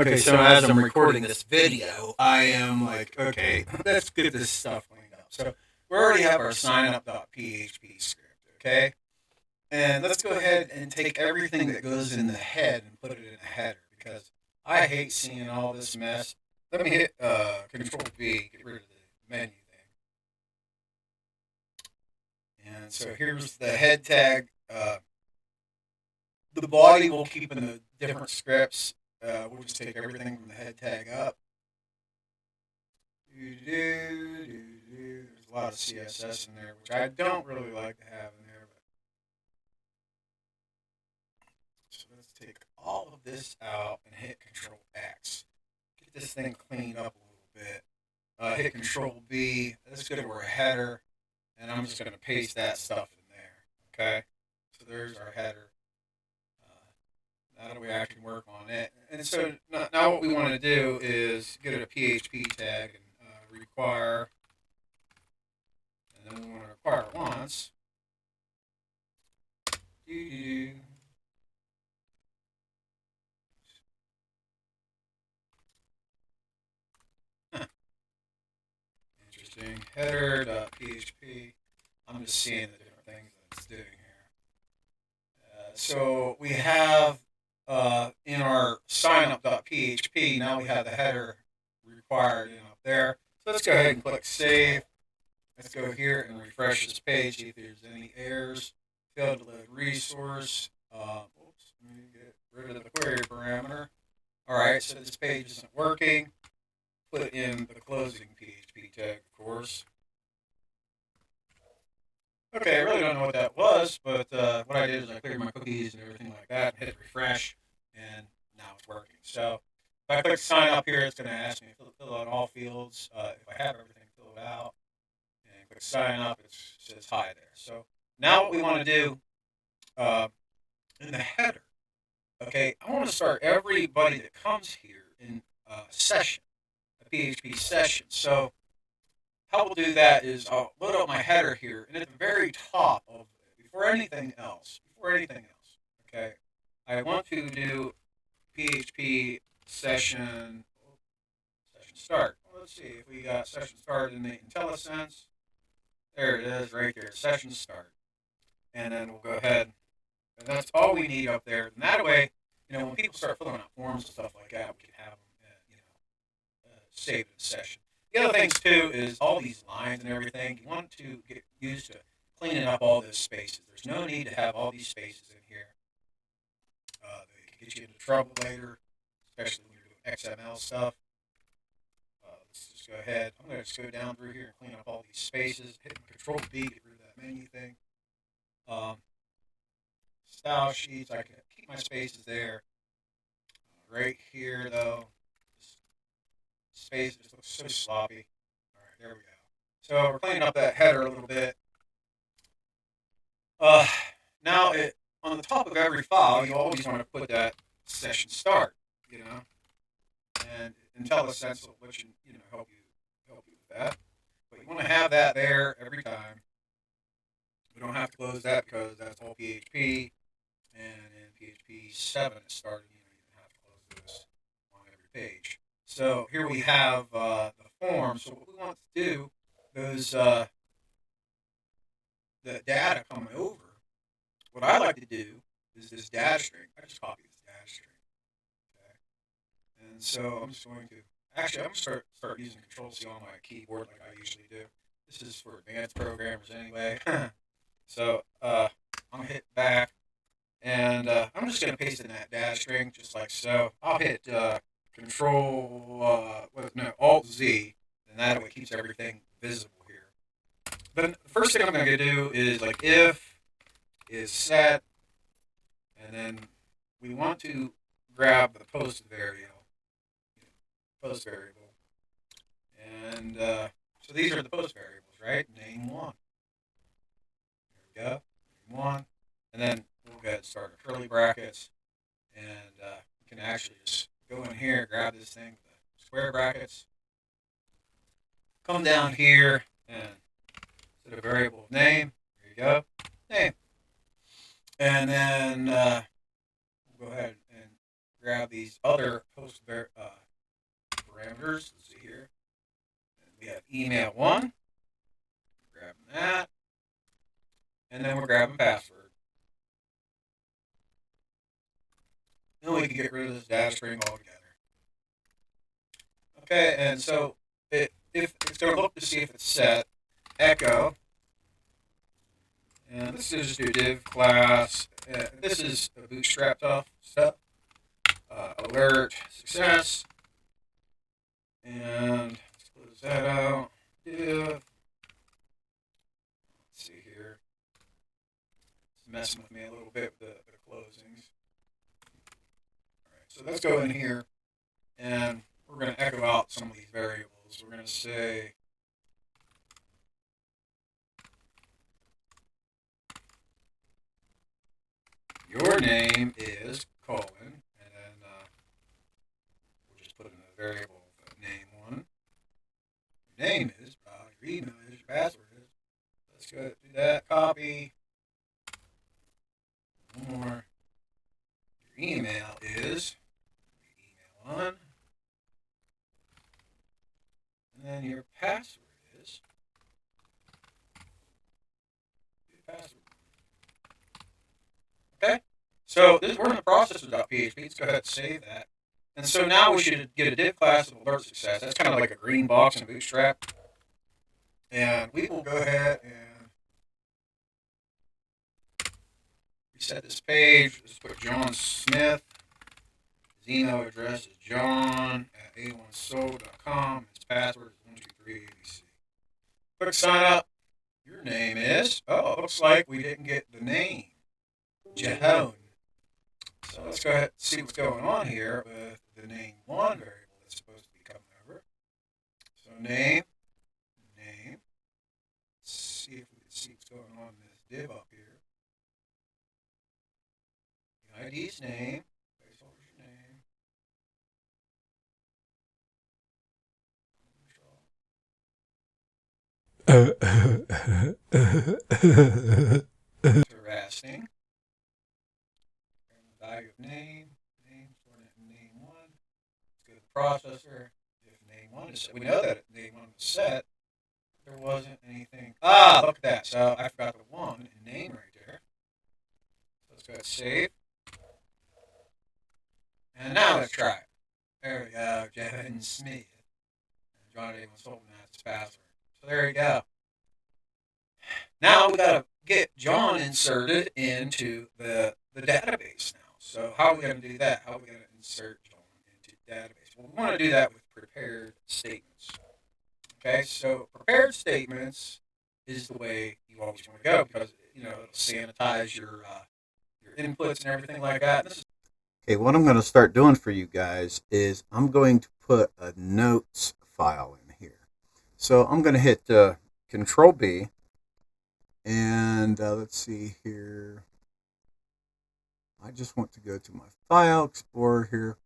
Okay, so as I'm recording this video, I am like, okay, let's get this stuff cleaned up. So we already have our signup.php script, okay? And let's go ahead and take everything that goes in the head and put it in a header because I hate seeing all this mess. Let me hit Control V, get rid of the menu thing. And so here's the head tag. The body we'll keep in the different scripts. We'll just take everything from the head tag up. There's a lot of CSS in there, which I don't really like to have in there. So let's take all of this out and hit Control X. Get this thing cleaned up a little bit. Hit Control B. Let's go to our header, and I'm just going to paste that stuff in there. Okay, so there's our header. Now that we actually work on it, and so now what we want to do is get a PHP tag and require, and then we want to require it once. Interesting. Header.php. I'm just seeing the different things that it's doing here. So we have in our signup.php, now we have the header required up there. So let's go ahead and click save. Let's go here and refresh this page, see if there's any errors. Failed to load resource. Oops, let me get rid of the query parameter. All right, so this page isn't working. Put in the closing PHP tag, of course. Okay, I really don't know what that was, but what I did is I cleared my cookies and everything like that, hit refresh, and now it's working. So if I click sign up here, it's going to ask me to fill out all fields. If I have everything filled out, and click sign up, it says hi there. So now what we want to do in the header, okay, I want to start everybody that comes here in a session, a PHP session. So how we'll do that is I'll load up my header here, and at the very top of it, before anything else, okay, I want to do PHP session start. Well, let's see if we got session start in the IntelliSense. There it is, right there, session start. And then we'll go ahead, and that's all we need up there. And that way, when people start filling out forms and stuff like that, we can have them, saved in the session. The other things too is all these lines and everything. You want to get used to cleaning up all those spaces. There's no need to have all these spaces in here. They can get you into trouble later, especially when you're doing XML stuff. Let's just go ahead. I'm going to just go down through here and clean up all these spaces. Hit Control B, get rid of that menu thing. Style sheets, I can keep my spaces there. Right here though. space just looks so sloppy. All right, there we go. So we're cleaning up that header a little bit. Uh, now on the top of every file, you always want to put that session start, and tell a sense of what help you with that. But you want to have that there every time. We don't have to close that because that's all PHP, and in PHP 7 it started. You don't have to close this on every page. So here we have the form. So what we want to do is the data coming over. What I like to do is this data string. I just copy this data string. Okay. And so I'm just going to, actually, I'm going to start using Control-C on my keyboard like I usually do. This is for advanced programmers anyway. So I'm going to hit back, and I'm just going to paste in that data string just like so. I'll hit Alt-Z, and that way it keeps everything visible here. But the first thing I'm going to do is like if is set, and then we want to grab the post variable, and so these are the post variables, right? Name 1. There we go, name 1, and then we'll go ahead and start our curly brackets, and you can actually just go in here, grab this thing, the square brackets, come down here, and set a variable of name. There you go, name. And then we'll go ahead and grab these other post parameters. Let's see here. And we have email 1. Grabbing that. And then we're grabbing password. Then we can get rid of this data string altogether. Okay, and so if it's going to look to see if it's set, echo. And let's just do div class. This is a Bootstrap stuff. Alert success. And let's close that out. Div. Let's see here. It's messing with me a little bit with the closings. Alright, so let's go in here, and we're going to echo out some of these variables. We're going to say your name is colon, and then we'll just put in a variable name 1. Your name is, your email is, your password is. Let's go do that. Copy. One more. Your email is email 1. And then your password is your password. Okay? So we're in the process of .php. Let's go ahead and save that. And so now we should get a div class of alert success. That's kind of like a green box in Bootstrap. And we will go ahead and reset this page. Let's put John Smith. His email address is john@a1soul.com. His password is 123ABC. Click sign up. Your name is, it looks like we didn't get the name. Jahone. So let's go ahead and see what's going on here with the name 1 variable that's supposed to be coming over. So name. Let's see if we can see what's going on in this div up here. The ID's name. Placeholder's name. Interesting. Value of name, stored in name 1. Let's go to the processor. If name 1 is set, we know that name 1 was set. There wasn't anything. Look at that. So I forgot the 1 in name right there. So let's go ahead and save. And now let's try it. There we go. Jevin Smith. John A. was holding that's his password. So there you go. Now we got to get John inserted into the database now. So how are we going to do that? How are we going to insert John into the database? Well, we want to do that with prepared statements. Okay, so prepared statements is the way you always want to go because it'll sanitize your inputs and everything like that. Okay, what I'm going to start doing for you guys is I'm going to put a notes file in here. So I'm going to hit Control B, and let's see here. I just want to go to my File Explorer here,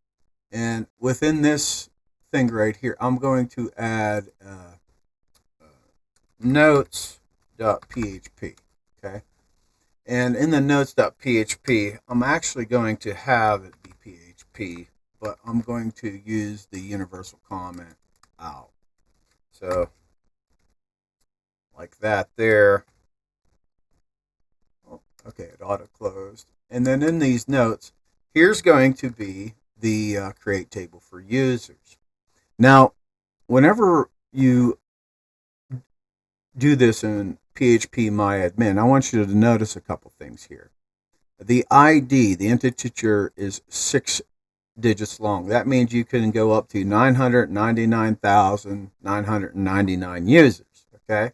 and within this thing right here, I'm going to add notes.php. Okay, and in the notes.php, I'm actually going to have it be PHP, but I'm going to use the universal comment out. So like that there. Oh, okay, it auto closed. And then in these notes, here's going to be the create table for users. Now, whenever you do this in PHP MyAdmin, I want you to notice a couple things here. The ID, the integer, is 6 digits long. That means you can go up to 999,999 users. Okay,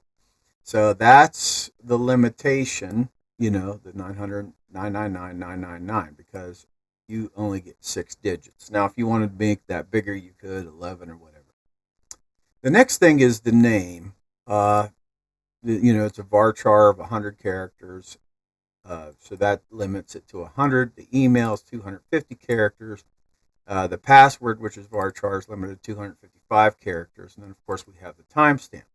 so that's the limitation. The 999,999, because you only get 6 digits. Now, if you wanted to make that bigger, you could 11 or whatever. The next thing is the name. It's a varchar of 100 characters. So that limits it to 100. The email is 250 characters. The password, which is varchar, is limited to 255 characters. And then, of course, we have the timestamp.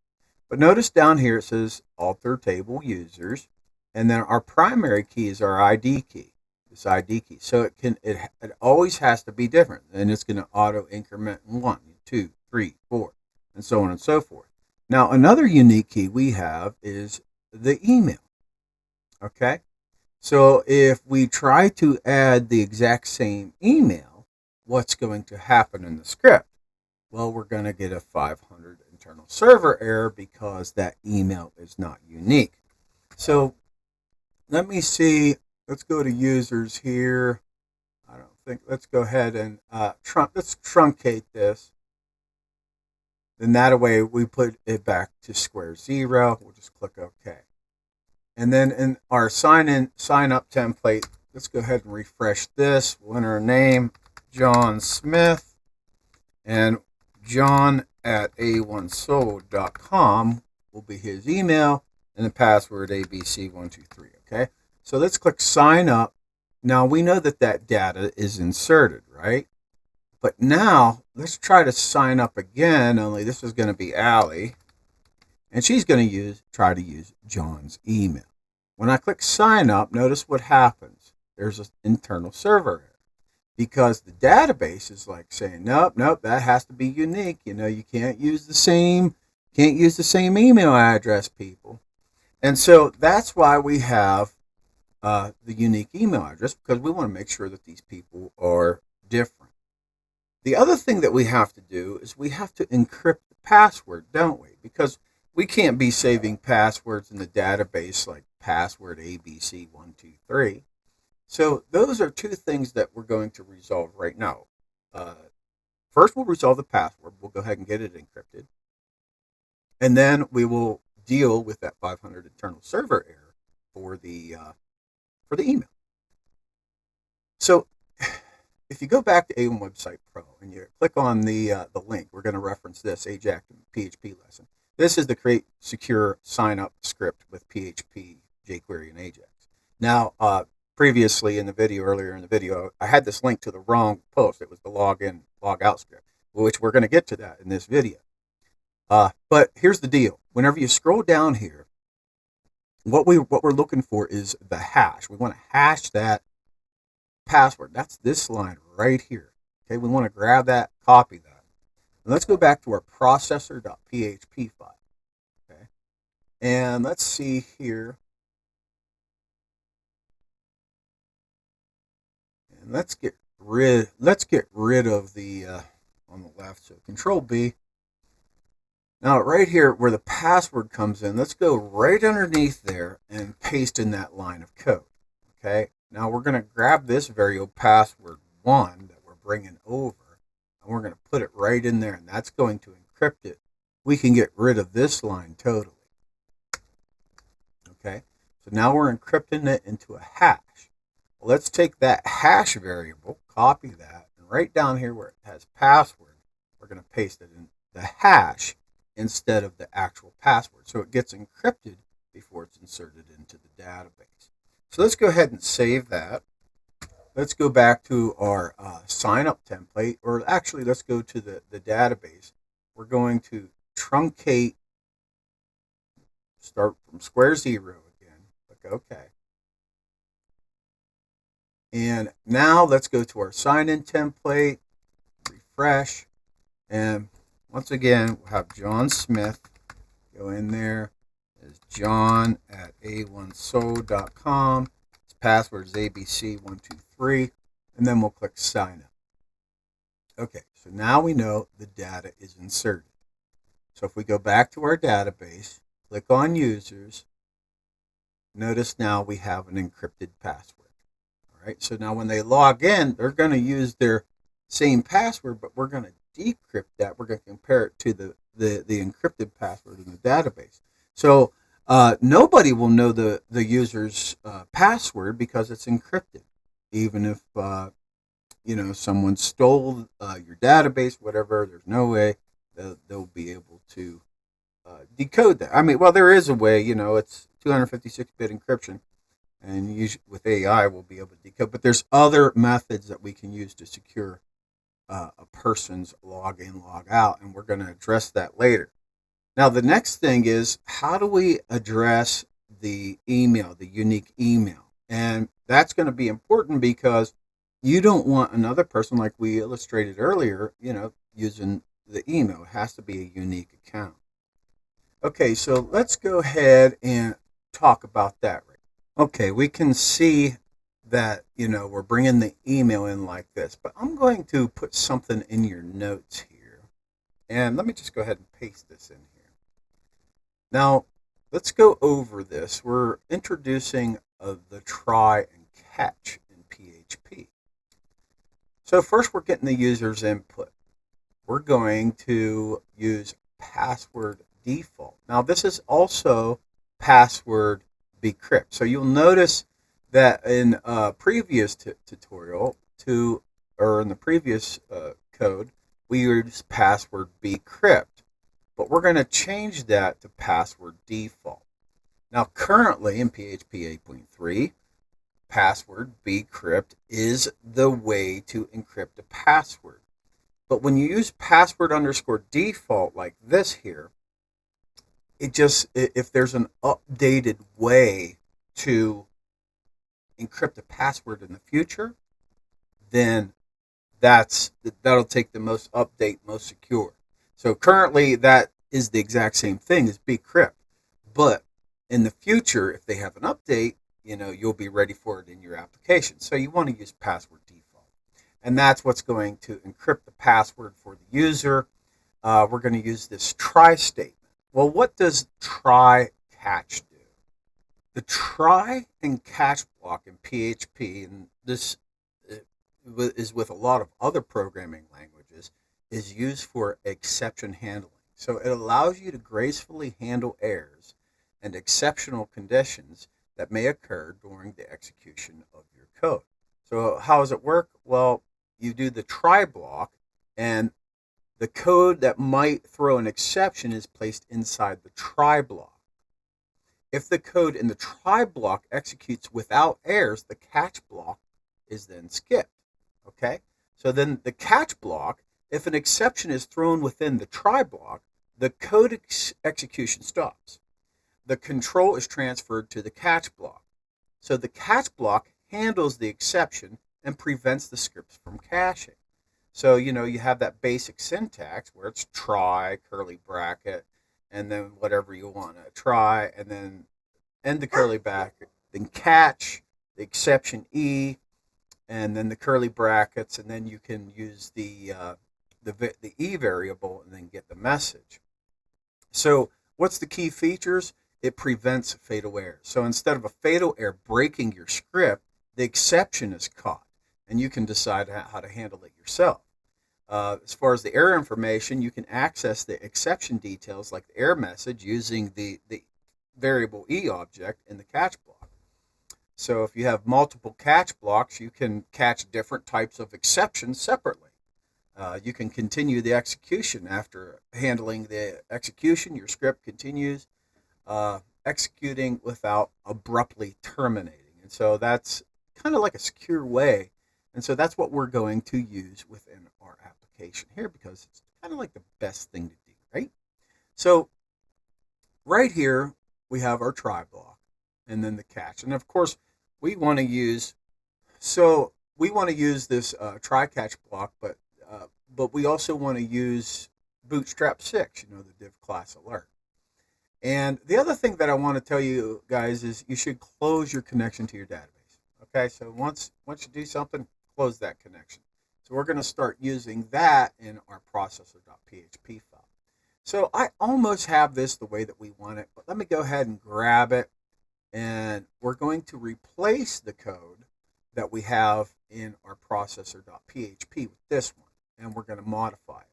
But notice down here it says alter table users. And then our primary key is our ID key, this ID key. So it always has to be different. And it's going to auto increment in 1, 2, 3, 4, and so on and so forth. Now, another unique key we have is the email. Okay? So if we try to add the exact same email, what's going to happen in the script? Well, we're going to get a 500 internal server error because that email is not unique. So let me see. Let's go to users here. I don't think. Let's go ahead and let's truncate this. Then that way we put it back to square zero. We'll just click OK. And then in our sign up template, let's go ahead and refresh this. We'll enter a name, John Smith, and john@a1sold.com will be his email, and the password abc123. Okay, so let's click sign up. Now we know that data is inserted, right? But now let's try to sign up again, only this is going to be Allie, and she's going to try to use John's email. When I click sign up, notice what happens. There's an internal server error because the database is like saying, nope, that has to be unique. You can't use the same email address, people. And so that's why we have the unique email address, because we want to make sure that these people are different. The other thing that we have to do is we have to encrypt the password, don't we? Because we can't be saving passwords in the database like password ABC123. So those are two things that we're going to resolve right now. First, we'll resolve the password. We'll go ahead and get it encrypted. And then we will deal with that 500 internal server error for the email. So if you go back to A1 Website Pro and you click on the link, we're going to reference this AJAX PHP lesson. This is the create secure sign-up script with PHP, jQuery, and AJAX. Now, previously earlier in the video, I had this link to the wrong post. It was the login, logout script, which we're going to get to that in this video. But here's the deal. Whenever you scroll down here, what we're looking for is the hash. We want to hash that password. That's this line right here. Okay, we want to grab that, copy that. And let's go back to our processor.php file. Okay, and let's see here. And let's get rid of the on the left. So Control B. Now right here where the password comes in, let's go right underneath there and paste in that line of code. Okay. Now we're going to grab this variable password 1 that we're bringing over, and we're going to put it right in there, and that's going to encrypt it. We can get rid of this line totally. Okay, so now we're encrypting it into a hash. Well, let's take that hash variable, copy that, and right down here where it has password, we're going to paste it in the hash instead of the actual password. So it gets encrypted before it's inserted into the database. So let's go ahead and save that. Let's go back to our sign up template, or actually let's go to the database. We're going to truncate, start from square zero again, click OK. And now let's go to our sign in template, refresh, and once again, we'll have John Smith go in there as John at a1soul.com. His password is ABC123, and then we'll click sign up. Okay, so now we know the data is inserted. So if we go back to our database, click on users, notice now we have an encrypted password. All right, so now when they log in, they're going to use their same password, but we're going to decrypt that. We're going to compare it to the encrypted password in the database. So nobody will know the user's password because it's encrypted. Even if someone stole your database, whatever, there's no way they'll be able to decode that. I mean, well, there is a way. It's 256-bit encryption, and usually with AI we'll be able to decode. But there's other methods that we can use to secure a person's log in, log out, and we're going to address that later. Now, the next thing is, how do we address the email, the unique email? And that's going to be important because you don't want another person, like we illustrated earlier, using the email. It has to be a unique account. Okay, so let's go ahead and talk about that. Okay, we can see that, we're bringing the email in like this, but I'm going to put something in your notes here. And let me just go ahead and paste this in here. Now, let's go over this. We're introducing the try and catch in PHP. So first we're getting the user's input. We're going to use password default. Now, this is also password decrypt. So you'll notice that in a previous tutorial or in the previous code, we used password decrypt, but we're going to change that to password default. Now, currently in PHP 8.3, password decrypt is the way to encrypt a password. But when you use password underscore default like this here, if there's an updated way to encrypt a password in the future, then that'll take the most most secure. So currently that is the exact same thing as decrypt, but in the future, if they have an update, you'll be ready for it in your application. So you want to use password default, and that's what's going to encrypt the password for the user. We're going to use this try statement. Well, what does try catch do? The try and catch block in PHP, and this is with a lot of other programming languages, is used for exception handling. So it allows you to gracefully handle errors and exceptional conditions that may occur during the execution of your code. So how does it work? Well, you do the try block, and the code that might throw an exception is placed inside the try block. If the code in the try block executes without errors, the catch block is then skipped. Okay? So then the catch block, if an exception is thrown within the try block, the code execution stops. The control is transferred to the catch block. So the catch block handles the exception and prevents the scripts from caching. So, you have that basic syntax where it's try, curly bracket, and then whatever you want to try, and then end the curly bracket, then catch, the exception E, and then the curly brackets, and then you can use the E variable and then get the message. So what's the key features? It prevents fatal errors. So instead of a fatal error breaking your script, the exception is caught, and you can decide how to handle it yourself. As far as the error information, you can access the exception details like the error message using the variable E object in the catch block. So if you have multiple catch blocks, you can catch different types of exceptions separately. You can continue the execution. After handling the execution, your script continues executing without abruptly terminating. And so that's kind of like a secure way. And so that's what we're going to use within our application here, because it's kind of like the best thing to do, right? So right here, we have our try block and then the catch. And of course, we want to use, this try catch block, but we also want to use Bootstrap 6, the div class alert. And the other thing that I want to tell you guys is you should close your connection to your database. Okay, so once you do something, close that connection. So we're going to start using that in our processor.php file. So I almost have this the way that we want it, but let me go ahead and grab it, and we're going to replace the code that we have in our processor.php with this one, and we're going to modify it.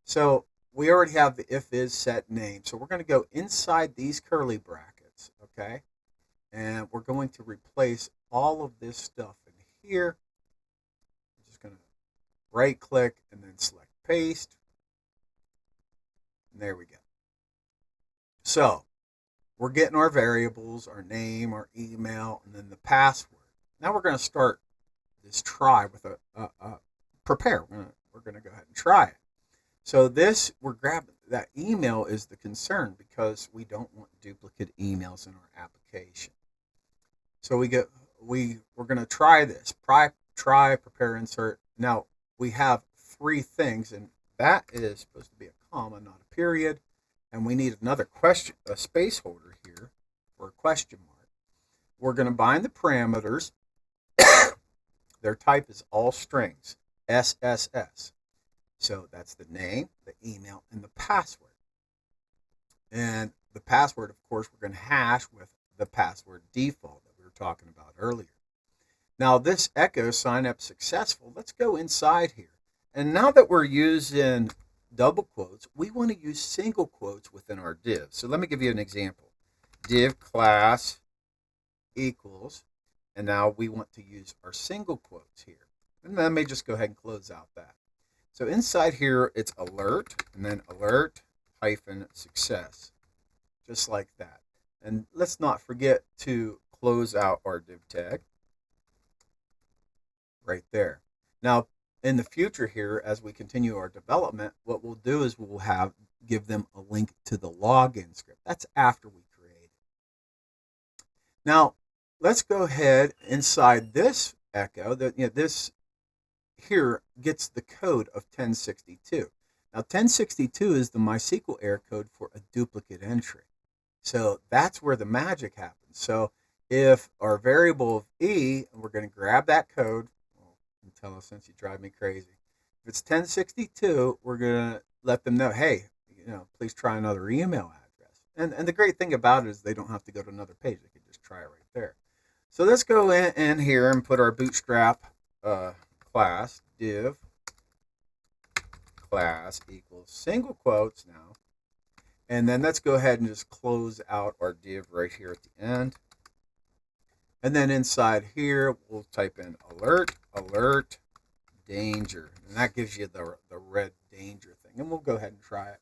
So we already have the if is set name. So we're going to go inside these curly brackets, okay? And we're going to replace all of this stuff in here. I'm just going to right click and then select paste. And there we go. So we're getting our variables, our name, our email, and then the password. Now we're going to start this try with a prepare. We're going to go ahead and try it. So this, we're grabbing, that email is the concern because we don't want duplicate emails in our application. So we're going to try this. Try, prepare, insert. Now we have three things, and that is supposed to be a comma, not a period. And we need another a space holder here for a question mark. We're going to bind the parameters. Their type is all strings, SSS. So that's the name, the email, and the password. And the password, of course, we're going to hash with the password default that we were talking about earlier. Now this echo sign up successful. Let's go inside here. And now that we're using double quotes, we want to use single quotes within our div. So let me give you an example. Div class equals, and now we want to use our single quotes here. And let me just go ahead and close out that. So inside here, it's alert, and then alert hyphen success, just like that. And let's not forget to close out our div tag right there. Now, in the future here, as we continue our development, what we'll do is we'll give them a link to the login script. That's after we create it. Now, let's go ahead inside this echo. This here gets the code of 1062. Now 1062 is the MySQL error code for a duplicate entry. So that's where the magic happens. So if our variable of E, and we're going to grab that code, tell us since you drive me crazy. If it's 1062, we're going to let them know, hey, please try another email address. And the great thing about it is they don't have to go to another page. They can just try it right there. So let's go in here and put our Bootstrap class div class equals single quotes now, and then let's go ahead and just close out our div right here at the end, and then inside here we'll type in alert danger, and that gives you the red danger thing, and we'll go ahead and try it.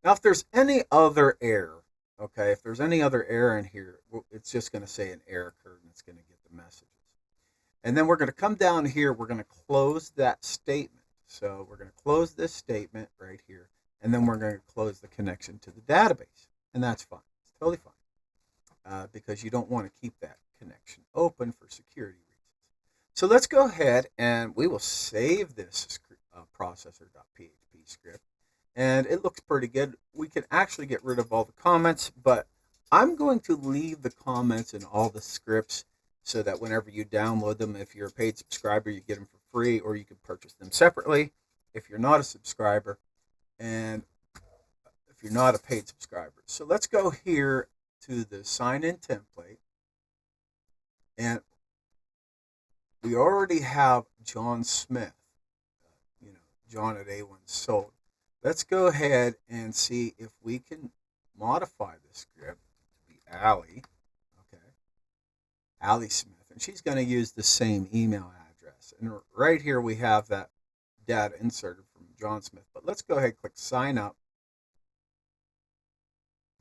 Now if there's any other error, okay, if there's any other error in here, it's just going to say an error occurred and it's going to get the messages. And then we're going to come down here, we're going to close that statement. So we're going to close this statement right here, and then we're going to close the connection to the database. And that's fine. It's totally fine because you don't want to keep that connection open for security reasons. So let's go ahead and we will save this processor.php script. And it looks pretty good. We can actually get rid of all the comments, but I'm going to leave the comments in all the scripts so that whenever you download them, if you're a paid subscriber, you get them for free, or you can purchase them separately if you're not a subscriber, and if you're not a paid subscriber. So let's go here to the sign-in template, and we already have John Smith, John at A1 sold. Let's go ahead and see if we can modify the script to be Allie. Allie Smith, and she's going to use the same email address. And right here we have that data inserted from John Smith. But let's go ahead and click sign up.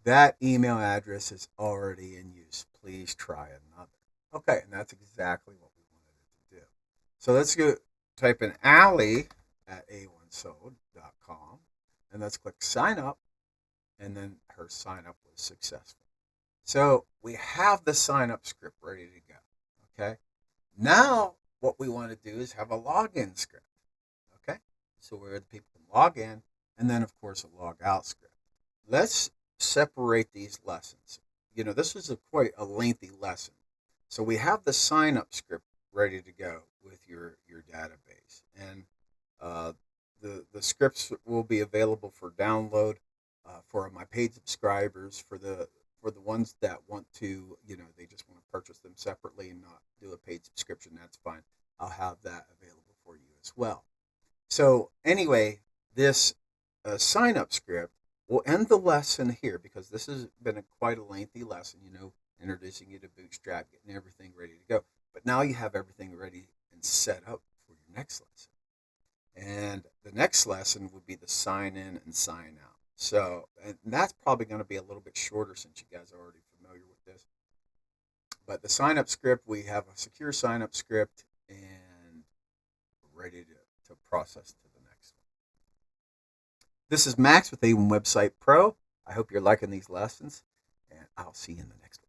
That email address is already in use. Please try another. Okay, and that's exactly what we wanted it to do. So let's go type in Ali at a1sold.com, and let's click sign up, and then her sign up was successful. So we have the sign up script ready to go. Okay, now what we want to do is have a login script. Okay, so where the people can log in, and then of course a log out script. Let's separate these lessons. This is quite a lengthy lesson. So we have the sign up script ready to go with your database, and the scripts will be available for download for my paid subscribers. For the ones that want to, they just want to purchase them separately and not do a paid subscription, that's fine. I'll have that available for you as well. So anyway, this sign up script will end the lesson here, because this has been quite a lengthy lesson, introducing you to Bootstrap, getting everything ready to go. But now you have everything ready and set up for your next lesson. And the next lesson would be the sign in and sign out. So, and that's probably going to be a little bit shorter since you guys are already familiar with this. But the sign up script, we have a secure sign up script, and we're ready to process to the next one. This is Max with A1 Website Pro. I hope you're liking these lessons, and I'll see you in the next one.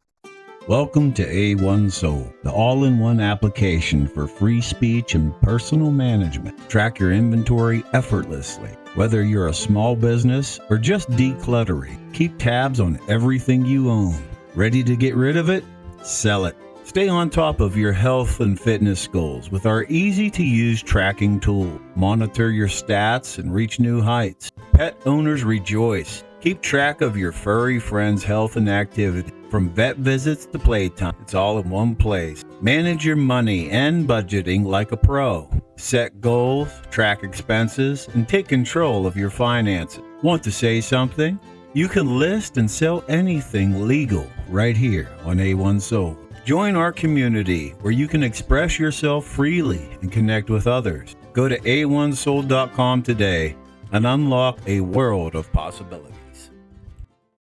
Welcome to A1 Sold, the all-in-one application for free speech and personal management. Track your inventory effortlessly. Whether you're a small business or just decluttering, keep tabs on everything you own. Ready to get rid of it? Sell it. Stay on top of your health and fitness goals with our easy-to-use tracking tool. Monitor your stats and reach new heights. Pet owners rejoice. Keep track of your furry friend's health and activity. From vet visits to playtime, it's all in one place. Manage your money and budgeting like a pro. Set goals, track expenses, and take control of your finances. Want to say something? You can list and sell anything legal right here on A1 Sold. Join our community where you can express yourself freely and connect with others. Go to a1sold.com today and unlock a world of possibilities.